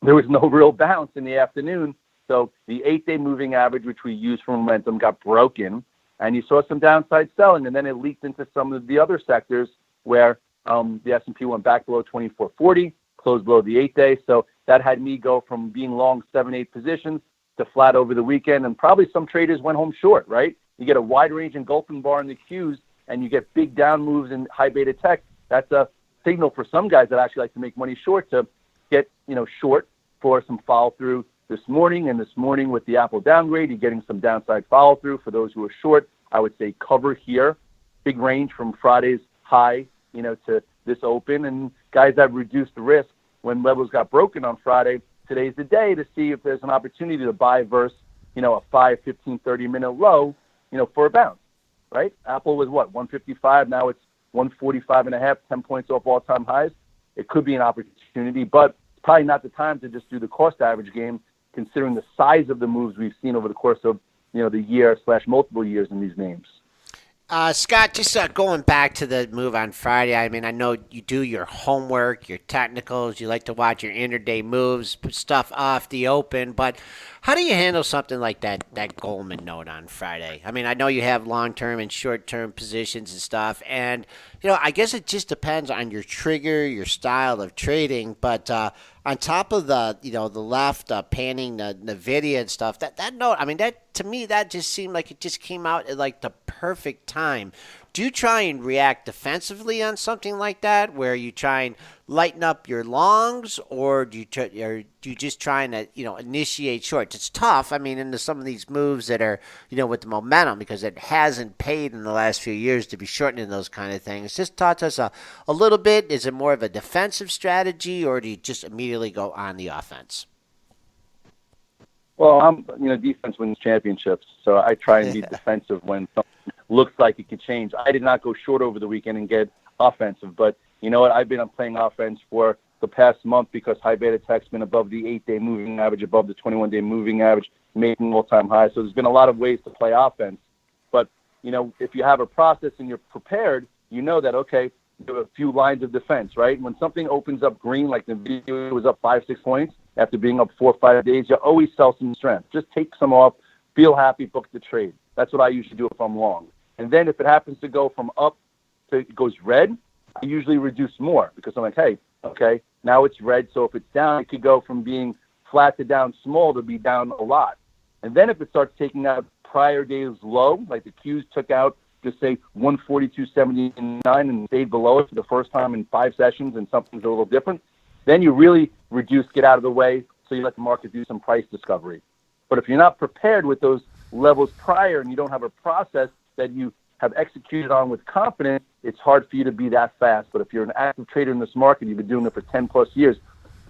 there was no real bounce in the afternoon. So the 8-day moving average, which we use for momentum, got broken. And you saw some downside selling, and then it leaked into some of the other sectors where the S&P went back below 2440, closed below the 8-day. So that had me go from being long 7-8 positions to flat over the weekend, and probably some traders went home short, right? You get a wide range engulfing bar in the Qs, and you get big down moves in high beta tech. That's a signal for some guys that actually like to make money short to get, short for some follow through this morning. And this morning with the Apple downgrade, you're getting some downside follow through for those who are short. I would say cover here, big range from Friday's high, to this open, and guys that reduced the risk when levels got broken on Friday. Today's the day to see if there's an opportunity to buy versus, a 5, 15, 30-minute low, for a bounce. Right? Apple was 155. Now it's 145.5, 10 points off all-time highs. It could be an opportunity, but it's probably not the time to just do the cost average game, considering the size of the moves we've seen over the course of the year / multiple years in these names. Scott, just going back to the move on Friday, I mean, I know you do your homework, your technicals, you like to watch your intraday moves, put stuff off the open, but how do you handle something like that Goldman note on Friday? I mean, I know you have long-term and short-term positions and stuff, and, I guess it just depends on your trigger, your style of trading, but on top of the left panning the Nvidia and stuff, that note, I mean, that to me, that just seemed like it just came out at like the perfect time. Do you try and react defensively on something like that, where you try and lighten up your longs, or do you just try and initiate shorts? It's tough. I mean, into some of these moves that are with the momentum, because it hasn't paid in the last few years to be shortening those kind of things. Just talk to us a little bit. Is it more of a defensive strategy, or do you just immediately go on the offense? Well, defense wins championships, so I try and be defensive when something looks like it could change. I did not go short over the weekend and get offensive, but you know what? I've been playing offense for the past month because high beta tech's been above the 8-day moving average, above the 21-day moving average, making all-time highs. So there's been a lot of ways to play offense. But, if you have a process and you're prepared, you know that, okay, you have a few lines of defense, right? When something opens up green, like the video was up 5-6 points after being up 4 or 5 days, you always sell some strength. Just take some off, feel happy, book the trade. That's what I usually do if I'm long. And then if it happens to go from up to it goes red, I usually reduce more because I'm like, hey, okay, now it's red. So if it's down, it could go from being flat to down small to be down a lot. And then if it starts taking out prior day's low, like the Qs took out, just say 142.79 and stayed below it for the first time in 5 sessions and something's a little different, then you really reduce, get out of the way, so you let the market do some price discovery. But if you're not prepared with those levels prior and you don't have a process that you have executed on with confidence, it's hard for you to be that fast. But if you're an active trader in this market, you've been doing it for 10 plus years,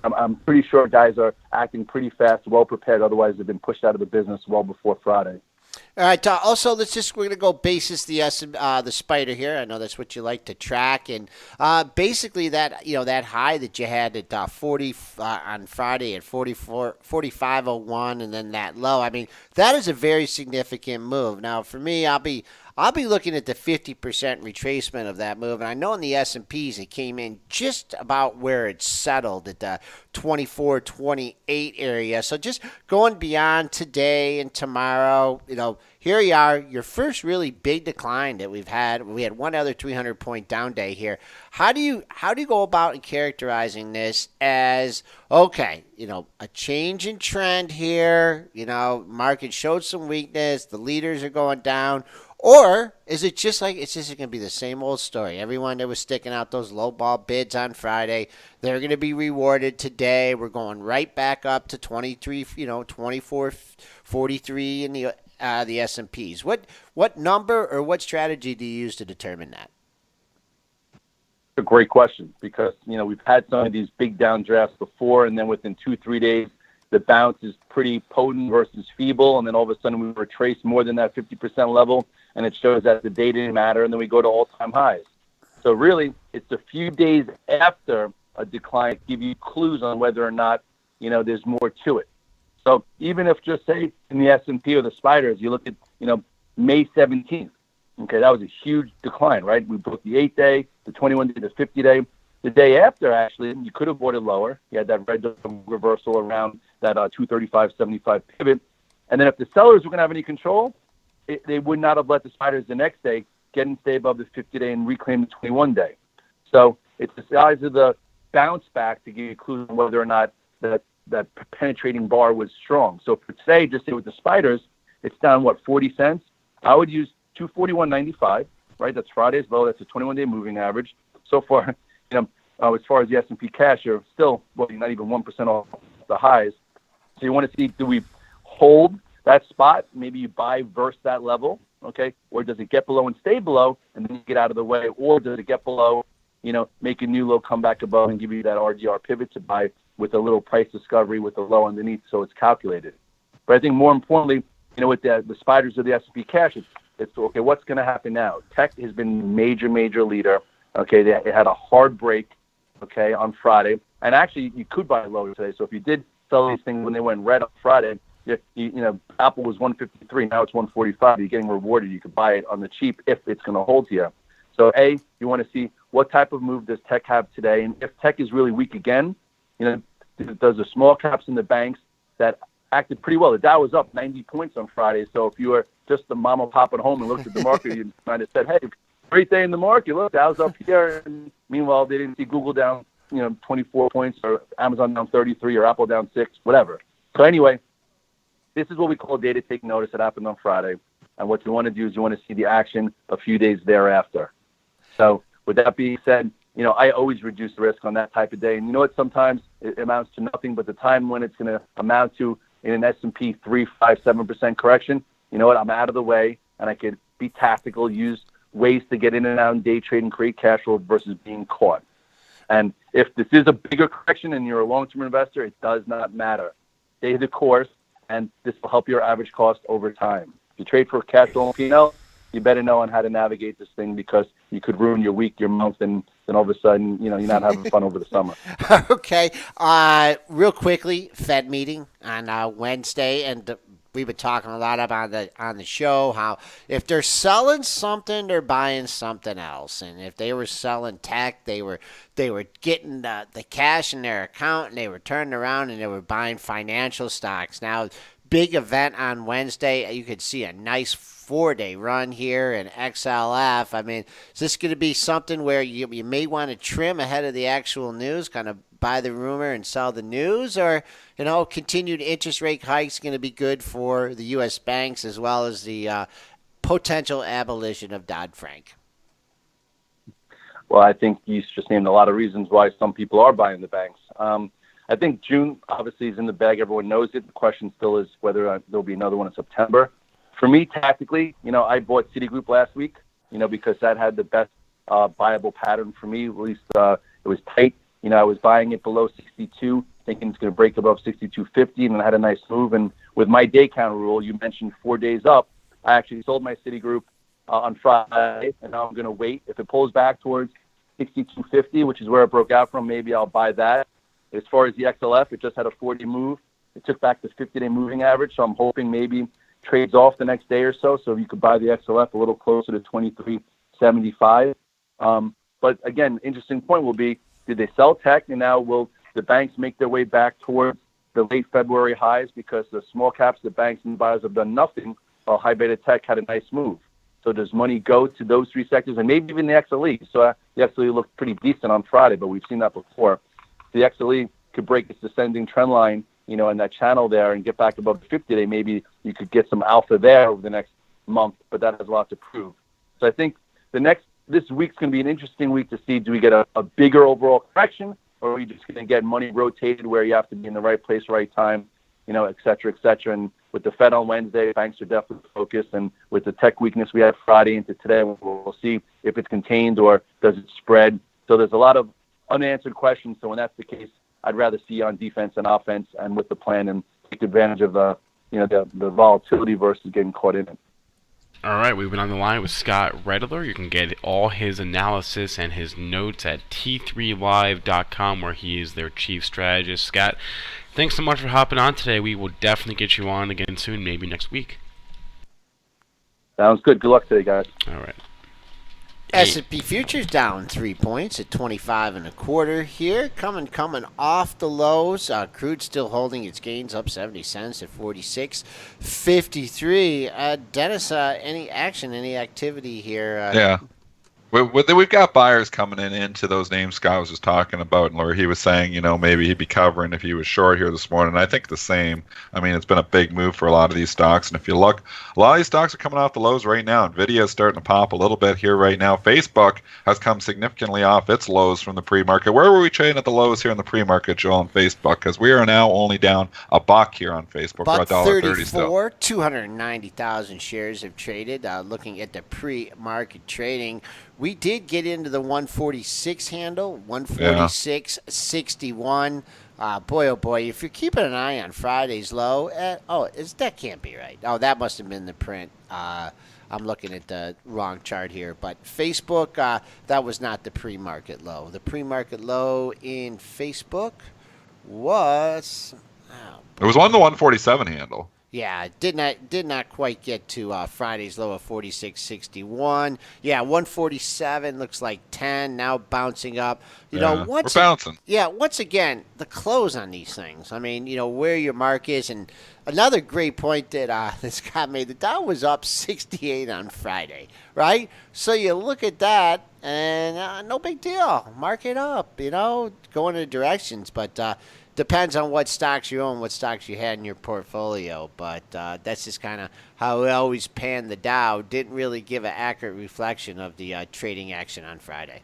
I'm pretty sure guys are acting pretty fast, well prepared. Otherwise, they've been pushed out of the business well before Friday. All right. Also, we're going to go basis the spider here. I know that's what you like to track, and basically that that high that you had at 40 on Friday at 45.01, and then that low. I mean, that is a very significant move. Now, for me, I'll be looking at the 50% retracement of that move, and I know in the S&Ps it came in just about where it settled at the 24, 28 area. So just going beyond today and tomorrow, here you are, your first really big decline that we've had. We had one other 300-point down day here. How do you go about characterizing this as, okay, a change in trend here, market showed some weakness, the leaders are going down, or is it just like it's just going to be the same old story? Everyone that was sticking out those low ball bids on Friday, they're going to be rewarded today. We're going right back up to 23, 24, 43 in the S&Ps. What number or what strategy do you use to determine that? A great question because, we've had some of these big downdrafts before, and then within 2-3 days, the bounce is pretty potent versus feeble, and then all of a sudden we retrace more than that 50% level, and it shows that the day didn't matter, and then we go to all-time highs. So really, it's a few days after a decline to give you clues on whether or not, there's more to it. So even if just say in the S&P or the spiders, you look at, May 17th, okay, that was a huge decline, right? We broke the 8-day, the 21-day, the 50-day. The day after, actually, you could have bought it lower. You had that red reversal around that 235.75 pivot. And then if the sellers were going to have any control, they would not have let the spiders the next day get and stay above the 50-day and reclaim the 21-day. So it's the size of the bounce back to give you clues on whether or not that penetrating bar was strong. So for today, just say with the spiders, it's down, 40 cents? I would use 241.95, right? That's Friday's low. That's a 21-day moving average. So far, as far as the S&P cash, you're still, not even 1% off the highs. So you want to see, do we hold that spot? Maybe you buy versus that level, okay? Or does it get below and stay below, and then you get out of the way? Or does it get below, make a new low, come back above, and give you that RDR pivot to buy with a little price discovery with the low underneath, so it's calculated. But I think more importantly, with the spiders of the S&P cash, it's okay, what's going to happen now? Tech has been major leader. Okay, it had a hard break, on Friday. And actually, you could buy low today. So if you did sell these things when they went red on Friday, Apple was 153, now it's 145. You're getting rewarded. You could buy it on the cheap if it's going to hold here. So you want to see what type of move does tech have today, and if tech is really weak again, does the small caps and the banks that acted pretty well. The Dow was up 90 points on Friday. So if you were just the mama pop at home and looked at the market, you might have said, hey, great day in the market. Look, Dow's up here. And meanwhile, they didn't see Google down, 24 points, or Amazon down 33, or Apple down 6, whatever. So anyway, this is what we call data take notice. It happened on Friday. And what you want to do is you want to see the action a few days thereafter. So with that being said, I always reduce the risk on that type of day. And you know what? Sometimes it amounts to nothing, but the time when it's going to amount to in an S&P 3, 5, 7% correction, you know what? I'm out of the way, and I could be tactical, use ways to get in and out and day trade and create cash flow versus being caught. And if this is a bigger correction and you're a long-term investor, it does not matter. Stay the course, and this will help your average cost over time. If you trade for cash flow and P&L, you better know on how to navigate this thing, because you could ruin your week, your month, and then all of a sudden, you're not having fun over the summer. Okay. Real quickly, Fed meeting on Wednesday, and we've been talking a lot about on the show how if they're selling something, they're buying something else. And if they were selling tech, they were getting the cash in their account, and they were turning around and they were buying financial stocks. Now, big event on Wednesday. You could see a nice 4-day run here in XLF. I mean, is this going to be something where you may want to trim ahead of the actual news, kind of buy the rumor and sell the news, or, continued interest rate hikes going to be good for the U.S. banks as well as the potential abolition of Dodd-Frank? Well, I think you just named a lot of reasons why some people are buying the banks. I think June obviously is in the bag. Everyone knows it. The question still is whether there'll be another one in September. For me, tactically, I bought Citigroup last week, because that had the best viable pattern for me. At least it was tight. I was buying it below 62, thinking it's going to break above 62.50, and I had a nice move. And with my day count rule, you mentioned 4 days up, I actually sold my Citigroup on Friday, and now I'm going to wait. If it pulls back towards 62.50, which is where it broke out from, maybe I'll buy that. As far as the XLF, it just had a 40 move. It took back the 50-day moving average, so I'm hoping maybe trades off the next day or so. So you could buy the XLF a little closer to 23.75. But again, interesting point will be, did they sell tech, and now will the banks make their way back towards the late February highs, because the small caps, the banks and the buyers have done nothing while high beta tech had a nice move. So does money go to those three sectors, and maybe even the XLE? So the XLE looked pretty decent on Friday, but we've seen that before. The XLE could break its descending trend line, in that channel there, and get back above the 50-day. Maybe you could get some alpha there over the next month, but that has a lot to prove. So I think this week's going to be an interesting week to see, do we get a bigger overall correction, or are we just going to get money rotated where you have to be in the right place, right time, et cetera, et cetera. And with the Fed on Wednesday, banks are definitely focused. And with the tech weakness we had Friday into today, we'll see if it's contained or does it spread. So there's a lot of unanswered questions. So when that's the case, I'd rather see on defense and offense and with the plan, and take advantage of the volatility versus getting caught in it. All right, we've been on the line with Scott Redler. You can get all his analysis and his notes at t3live.com, where he is their chief strategist. Scott, thanks so much for hopping on today. We will definitely get you on again soon, maybe next week. Sounds good. Good luck today, guys. All right. S&P futures down 3 points at 25.25 here, coming off the lows. Crude still holding its gains, up 70 cents at 46.53. Dennis, any action, any activity here? Yeah. We've got buyers coming into those names Scott was just talking about, and where he was saying, maybe he'd be covering if he was short here this morning. And I think the same. I mean, it's been a big move for a lot of these stocks. And if you look, a lot of these stocks are coming off the lows right now. Nvidia is starting to pop a little bit here right now. Facebook has come significantly off its lows from the pre-market. Where were we trading at the lows here in the pre-market, Joel, on Facebook? Because we are now only down $1 here on Facebook for $1.30 still. 290,000 shares have traded. Looking at the pre-market trading, we did get into the 146 handle, 146.61. Boy, oh boy, if you're keeping an eye on Friday's low, that can't be right. Oh, that must have been the print. I'm looking at the wrong chart here. But Facebook, that was not the pre-market low. The pre-market low in Facebook was... It was on the 147 handle. Yeah, did not quite get to Friday's low of 46.61. Yeah, 147 looks like 10 now bouncing up. Yeah, we're bouncing. Once again, the close on these things. I mean, where your mark is, and another great point that that Scott made. The Dow was up 68 on Friday, right? So you look at that, and no big deal. Mark it up, going in directions, but. Depends on what stocks you own, what stocks you had in your portfolio. But that's just kind of how we always pan the Dow. Didn't really give an accurate reflection of the trading action on Friday.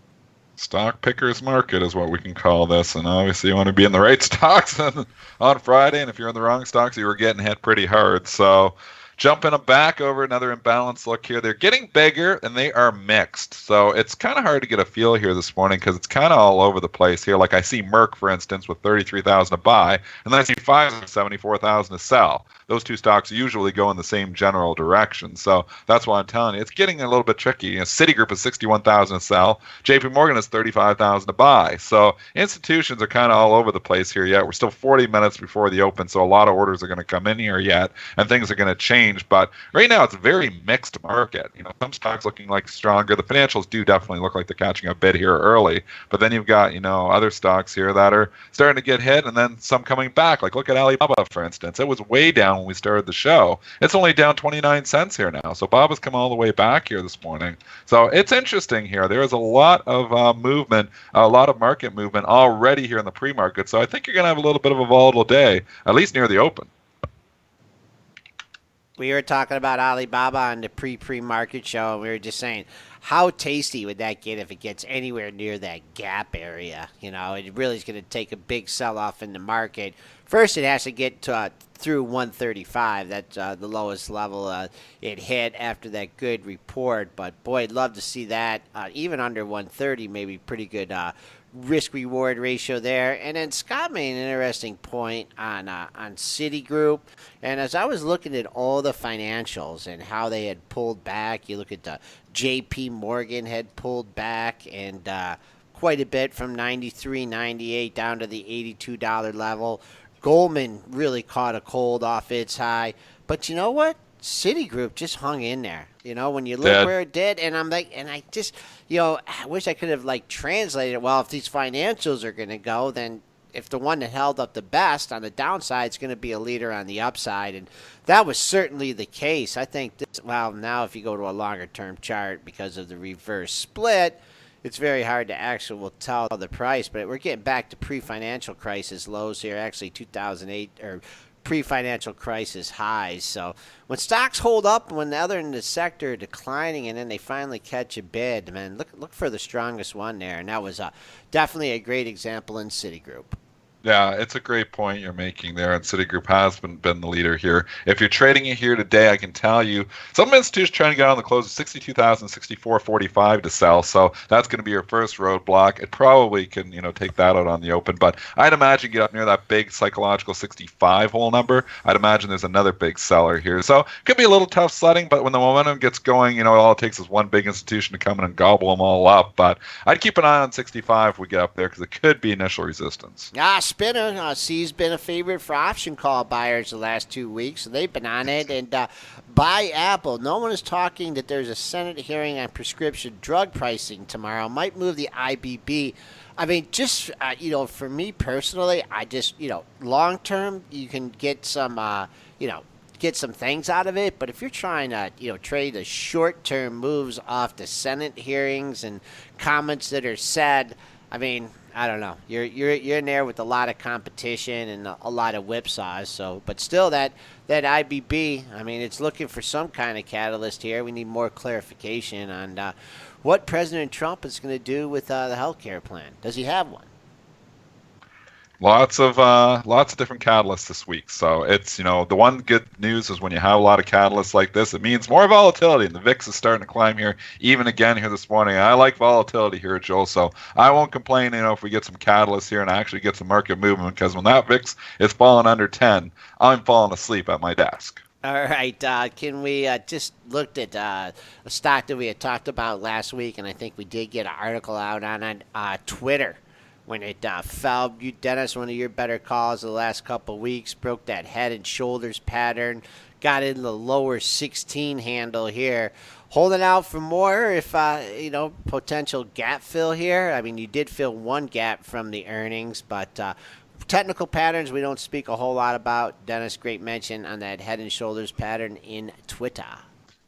Stock pickers market is what we can call this, and obviously you want to be in the right stocks on Friday, and if you're in the wrong stocks, you were getting hit pretty hard. So jumping back over another imbalanced look here. They're getting bigger and they are mixed. So it's kind of hard to get a feel here this morning because it's kind of all over the place here. Like I see Merck, for instance, with 33,000 to buy, and then I see Pfizer 74,000 to sell. Those two stocks usually go in the same general direction. So that's why I'm telling you, it's getting a little bit tricky. Citigroup is 61,000 to sell. JP Morgan is 35,000 to buy. So institutions are kind of all over the place here yet. We're still 40 minutes before the open, so a lot of orders are going to come in here yet, and things are going to change. But right now, it's a very mixed market. Some stocks looking like stronger. The financials do definitely look like they're catching a bit here early. But then you've got, other stocks here that are starting to get hit, and then some coming back. Like look at Alibaba, for instance. It was way down when we started the show. It's only down 29 cents here now. So Baba's come all the way back here this morning. So it's interesting here. There is a lot of movement, a lot of market movement already here in the pre-market. So I think you're going to have a little bit of a volatile day, at least near the open. We were talking about Alibaba on the pre-market show, and we were just saying, how tasty would that get if it gets anywhere near that gap area? It really is going to take a big sell-off in the market. First, it has to get through 135. That's the lowest level it hit after that good report. But, boy, I'd love to see that. Even under 130, maybe pretty good risk-reward ratio there. And then Scott made an interesting point on Citigroup. And as I was looking at all the financials and how they had pulled back, you look at the J.P. Morgan had pulled back and quite a bit from 93, 98 down to the $82 level. Goldman really caught a cold off its high. But you know what? Citigroup just hung in there. When you look where it did, and I'm like, and I just, I wish I could have translated it. Well, if these financials are going to go, then if the one that held up the best on the downside is going to be a leader on the upside, and that was certainly the case. I think this. Well, now if you go to a longer term chart because of the reverse split, it's very hard to actually tell the price. But we're getting back to pre-financial crisis lows here. Actually, 2008 or pre-financial crisis highs. So when stocks hold up, when the other in the sector are declining, and then they finally catch a bid, man, look for the strongest one there. And that was definitely a great example in Citigroup. Yeah, it's a great point you're making there, and Citigroup has been the leader here. If you're trading it here today, I can tell you some institutions trying to get on the close of 62,000, 64.45 to sell, so that's going to be your first roadblock. It probably can, take that out on the open, but I'd imagine get up near that big psychological 65 whole number. I'd imagine there's another big seller here, so it could be a little tough sledding, but when the momentum gets going, all it takes is one big institution to come in and gobble them all up. But I'd keep an eye on 65 if we get up there because it could be initial resistance. Spinner, C's been a favorite for option call buyers the last 2 weeks, so they've been on it. And buy Apple. No one is talking that there's a Senate hearing on prescription drug pricing tomorrow. Might move the IBB. I mean, just, for me personally, I just, long term, you can get some, get some things out of it. But if you're trying to, trade the short-term moves off the Senate hearings and comments that are said, I mean, I don't know. You're in there with a lot of competition and a lot of whipsaws. So, but still, that IBB. I mean, it's looking for some kind of catalyst here. We need more clarification on what President Trump is going to do with the healthcare plan. Does he have one? Lots of different catalysts this week. So it's, the one good news is when you have a lot of catalysts like this, it means more volatility, and the VIX is starting to climb here even again here this morning. I like volatility here, Joel, so I won't complain, if we get some catalysts here and actually get some market movement, because when that VIX is falling under 10, I'm falling asleep at my desk. All right. Can we just looked at a stock that we had talked about last week, and I think we did get an article out on Twitter. when it fell. You, Dennis, one of your better calls the last couple weeks, broke that head and shoulders pattern, got in the lower 16 handle here. Holding out for more if, potential gap fill here. I mean, you did fill one gap from the earnings, but technical patterns we don't speak a whole lot about. Dennis, great mention on that head and shoulders pattern in Twitter.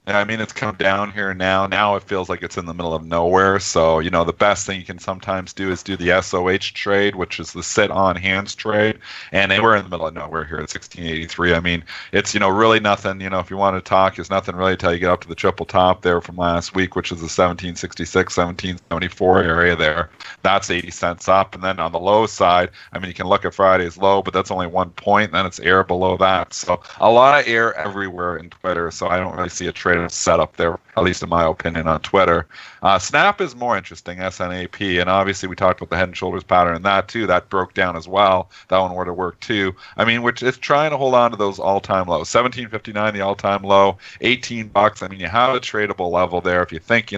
Yeah, I mean, it's come down here now. Now it feels like it's in the middle of nowhere. So, the best thing you can sometimes do is do the SOH trade, which is the sit on hands trade. And we're in the middle of nowhere here at 1683. I mean, it's, really nothing, if you want to talk, it's nothing really until you get up to the triple top there from last week, which is the 1766, 1774 area there. That's 80 cents up. And then on the low side, I mean, you can look at Friday's low, but that's only 1 point. And then it's air below that. So a lot of air everywhere in Twitter. So I don't really see a trade set up there, at least in my opinion, on Twitter. Snap is more interesting, SNAP, and obviously we talked about the head and shoulders pattern and that too. That broke down as well. That one were to work too. I mean, it's trying to hold on to those all-time lows. 17.59, the all-time low. $18. I mean, you have a tradable level there. If you think,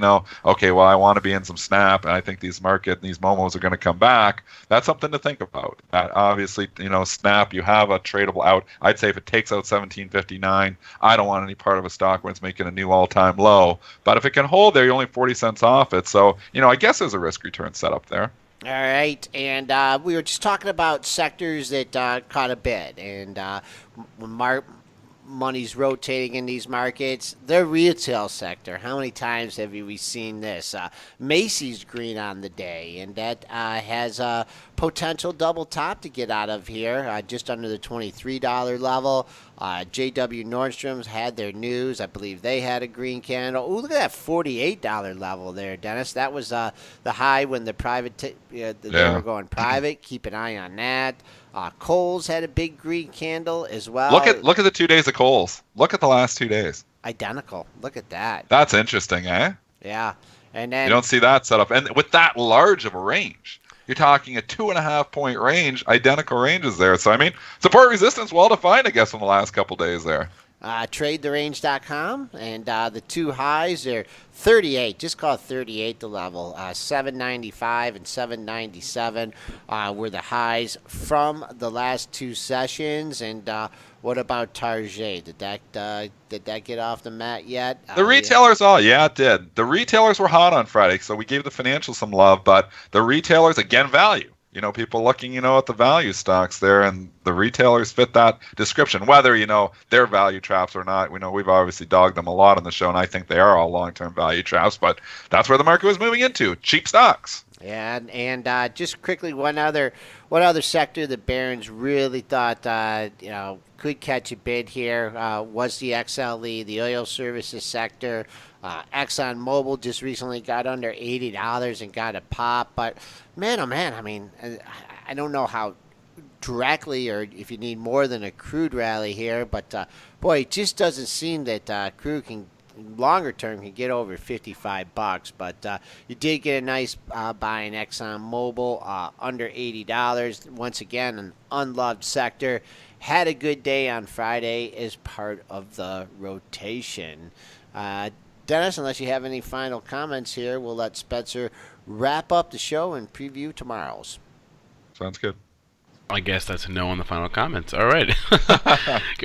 okay, well, I want to be in some Snap, and I think these momos are going to come back. That's something to think about. Obviously, Snap, you have a tradable out. I'd say if it takes out 17.59, I don't want any part of a stock when it's making a new all-time low. But if it can hold there, you're only 40 cents off it. So, I guess there's a risk return set up there. All right, and we were just talking about sectors that caught a bid, and when money's rotating in these markets, the retail sector. How many times have we seen this? Macy's green on the day, and that has a potential double top to get out of here, just under the $23 level. JW Nordstrom's had their news. I believe they had a green candle. Oh, look at that $48 level there, Dennis. That was the high when the they were going private. Keep an eye on that. Kohl's had a big green candle as well. Look at the 2 days of Kohl's. Look at the last 2 days. Identical. Look at that. That's interesting, eh? Yeah. And then you don't see that set up. And with that large of a range, you're talking a 2.5 point range, identical ranges there. So, I mean, support resistance well defined, I guess, in the last couple days there. TradeTheRange.com, and the two highs are 38. Just call it 38 the level. 795 and 797 were the highs from the last two sessions. And what about Target? Did that get off the mat yet? The retailers it did. The retailers were hot on Friday, so we gave the financials some love, but the retailers, again, value. People looking, at the value stocks there, and the retailers fit that description. Whether, they're value traps or not, we've obviously dogged them a lot on the show, and I think they are all long-term value traps, but that's where the market was moving into, cheap stocks. Yeah, and just quickly, one other sector that Barron's really thought, could catch a bid here was the XLE, the oil services sector. ExxonMobil just recently got under $80 and got a pop, but man, oh man, I mean, I don't know how directly or if you need more than a crude rally here, but boy, it just doesn't seem that crude can longer term can get over $55, but you did get a nice buy in ExxonMobil under $80. Once again, an unloved sector. Had a good day on Friday as part of the rotation. Dennis, unless you have any final comments here, we'll let Spencer wrap up the show and preview tomorrow's. Sounds good. I guess that's a no on the final comments. All right.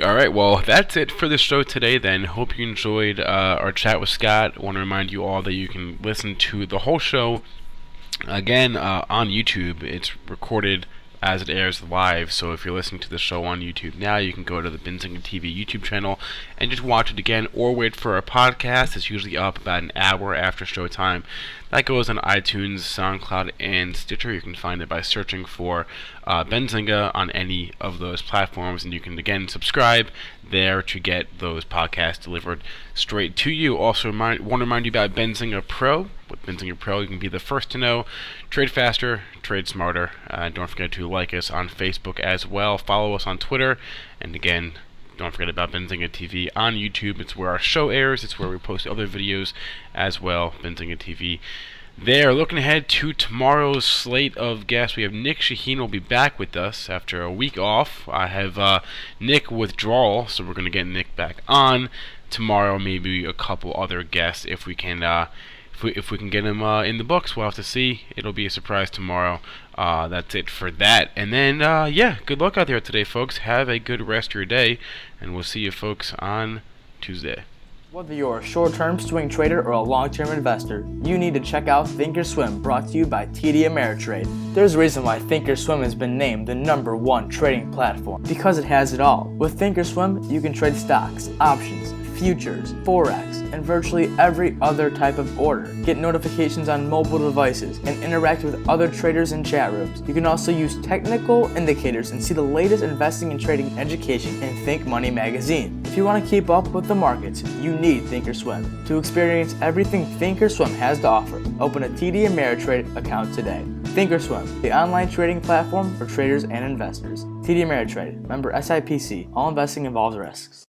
All right. Well, that's it for the show today then. Hope you enjoyed our chat with Scott. I want to remind you all that you can listen to the whole show again on YouTube. It's recorded as it airs live, so if you're listening to the show on YouTube now, you can go to the Benzinga TV YouTube channel and just watch it again, or wait for our podcast. It's usually up about an hour after showtime. That goes on iTunes, SoundCloud, and Stitcher. You can find it by searching for Benzinga on any of those platforms, and you can again subscribe there to get those podcasts delivered straight to you. Also, want to remind you about Benzinga Pro. With Benzinga Pro, you can be the first to know. Trade faster, trade smarter. Don't forget to like us on Facebook as well. Follow us on Twitter, and again, don't forget about Benzinga TV on YouTube. It's where our show airs. It's where we post other videos as well. Benzinga TV. There, looking ahead to tomorrow's slate of guests, we have Nick Shaheen will be back with us after a week off. I have Nick withdrawal, so we're going to get Nick back on tomorrow. Maybe a couple other guests if we can if we can get him in the books, we'll have to see. It'll be a surprise tomorrow. That's it for that. And then, good luck out there today, folks. Have a good rest of your day, and we'll see you folks on Tuesday. Whether you're a short-term swing trader or a long-term investor, you need to check out Thinkorswim, brought to you by TD Ameritrade. There's a reason why Thinkorswim has been named the #1 trading platform, because it has it all. With Thinkorswim, you can trade stocks, options, futures, forex, and virtually every other type of order. Get notifications on mobile devices and interact with other traders in chat rooms. You can also use technical indicators and see the latest investing and trading education in Think Money magazine. If you want to keep up with the markets, you need Thinkorswim. To experience everything Thinkorswim has to offer, open a TD Ameritrade account today. Thinkorswim, the online trading platform for traders and investors. TD Ameritrade, member SIPC. All investing involves risks.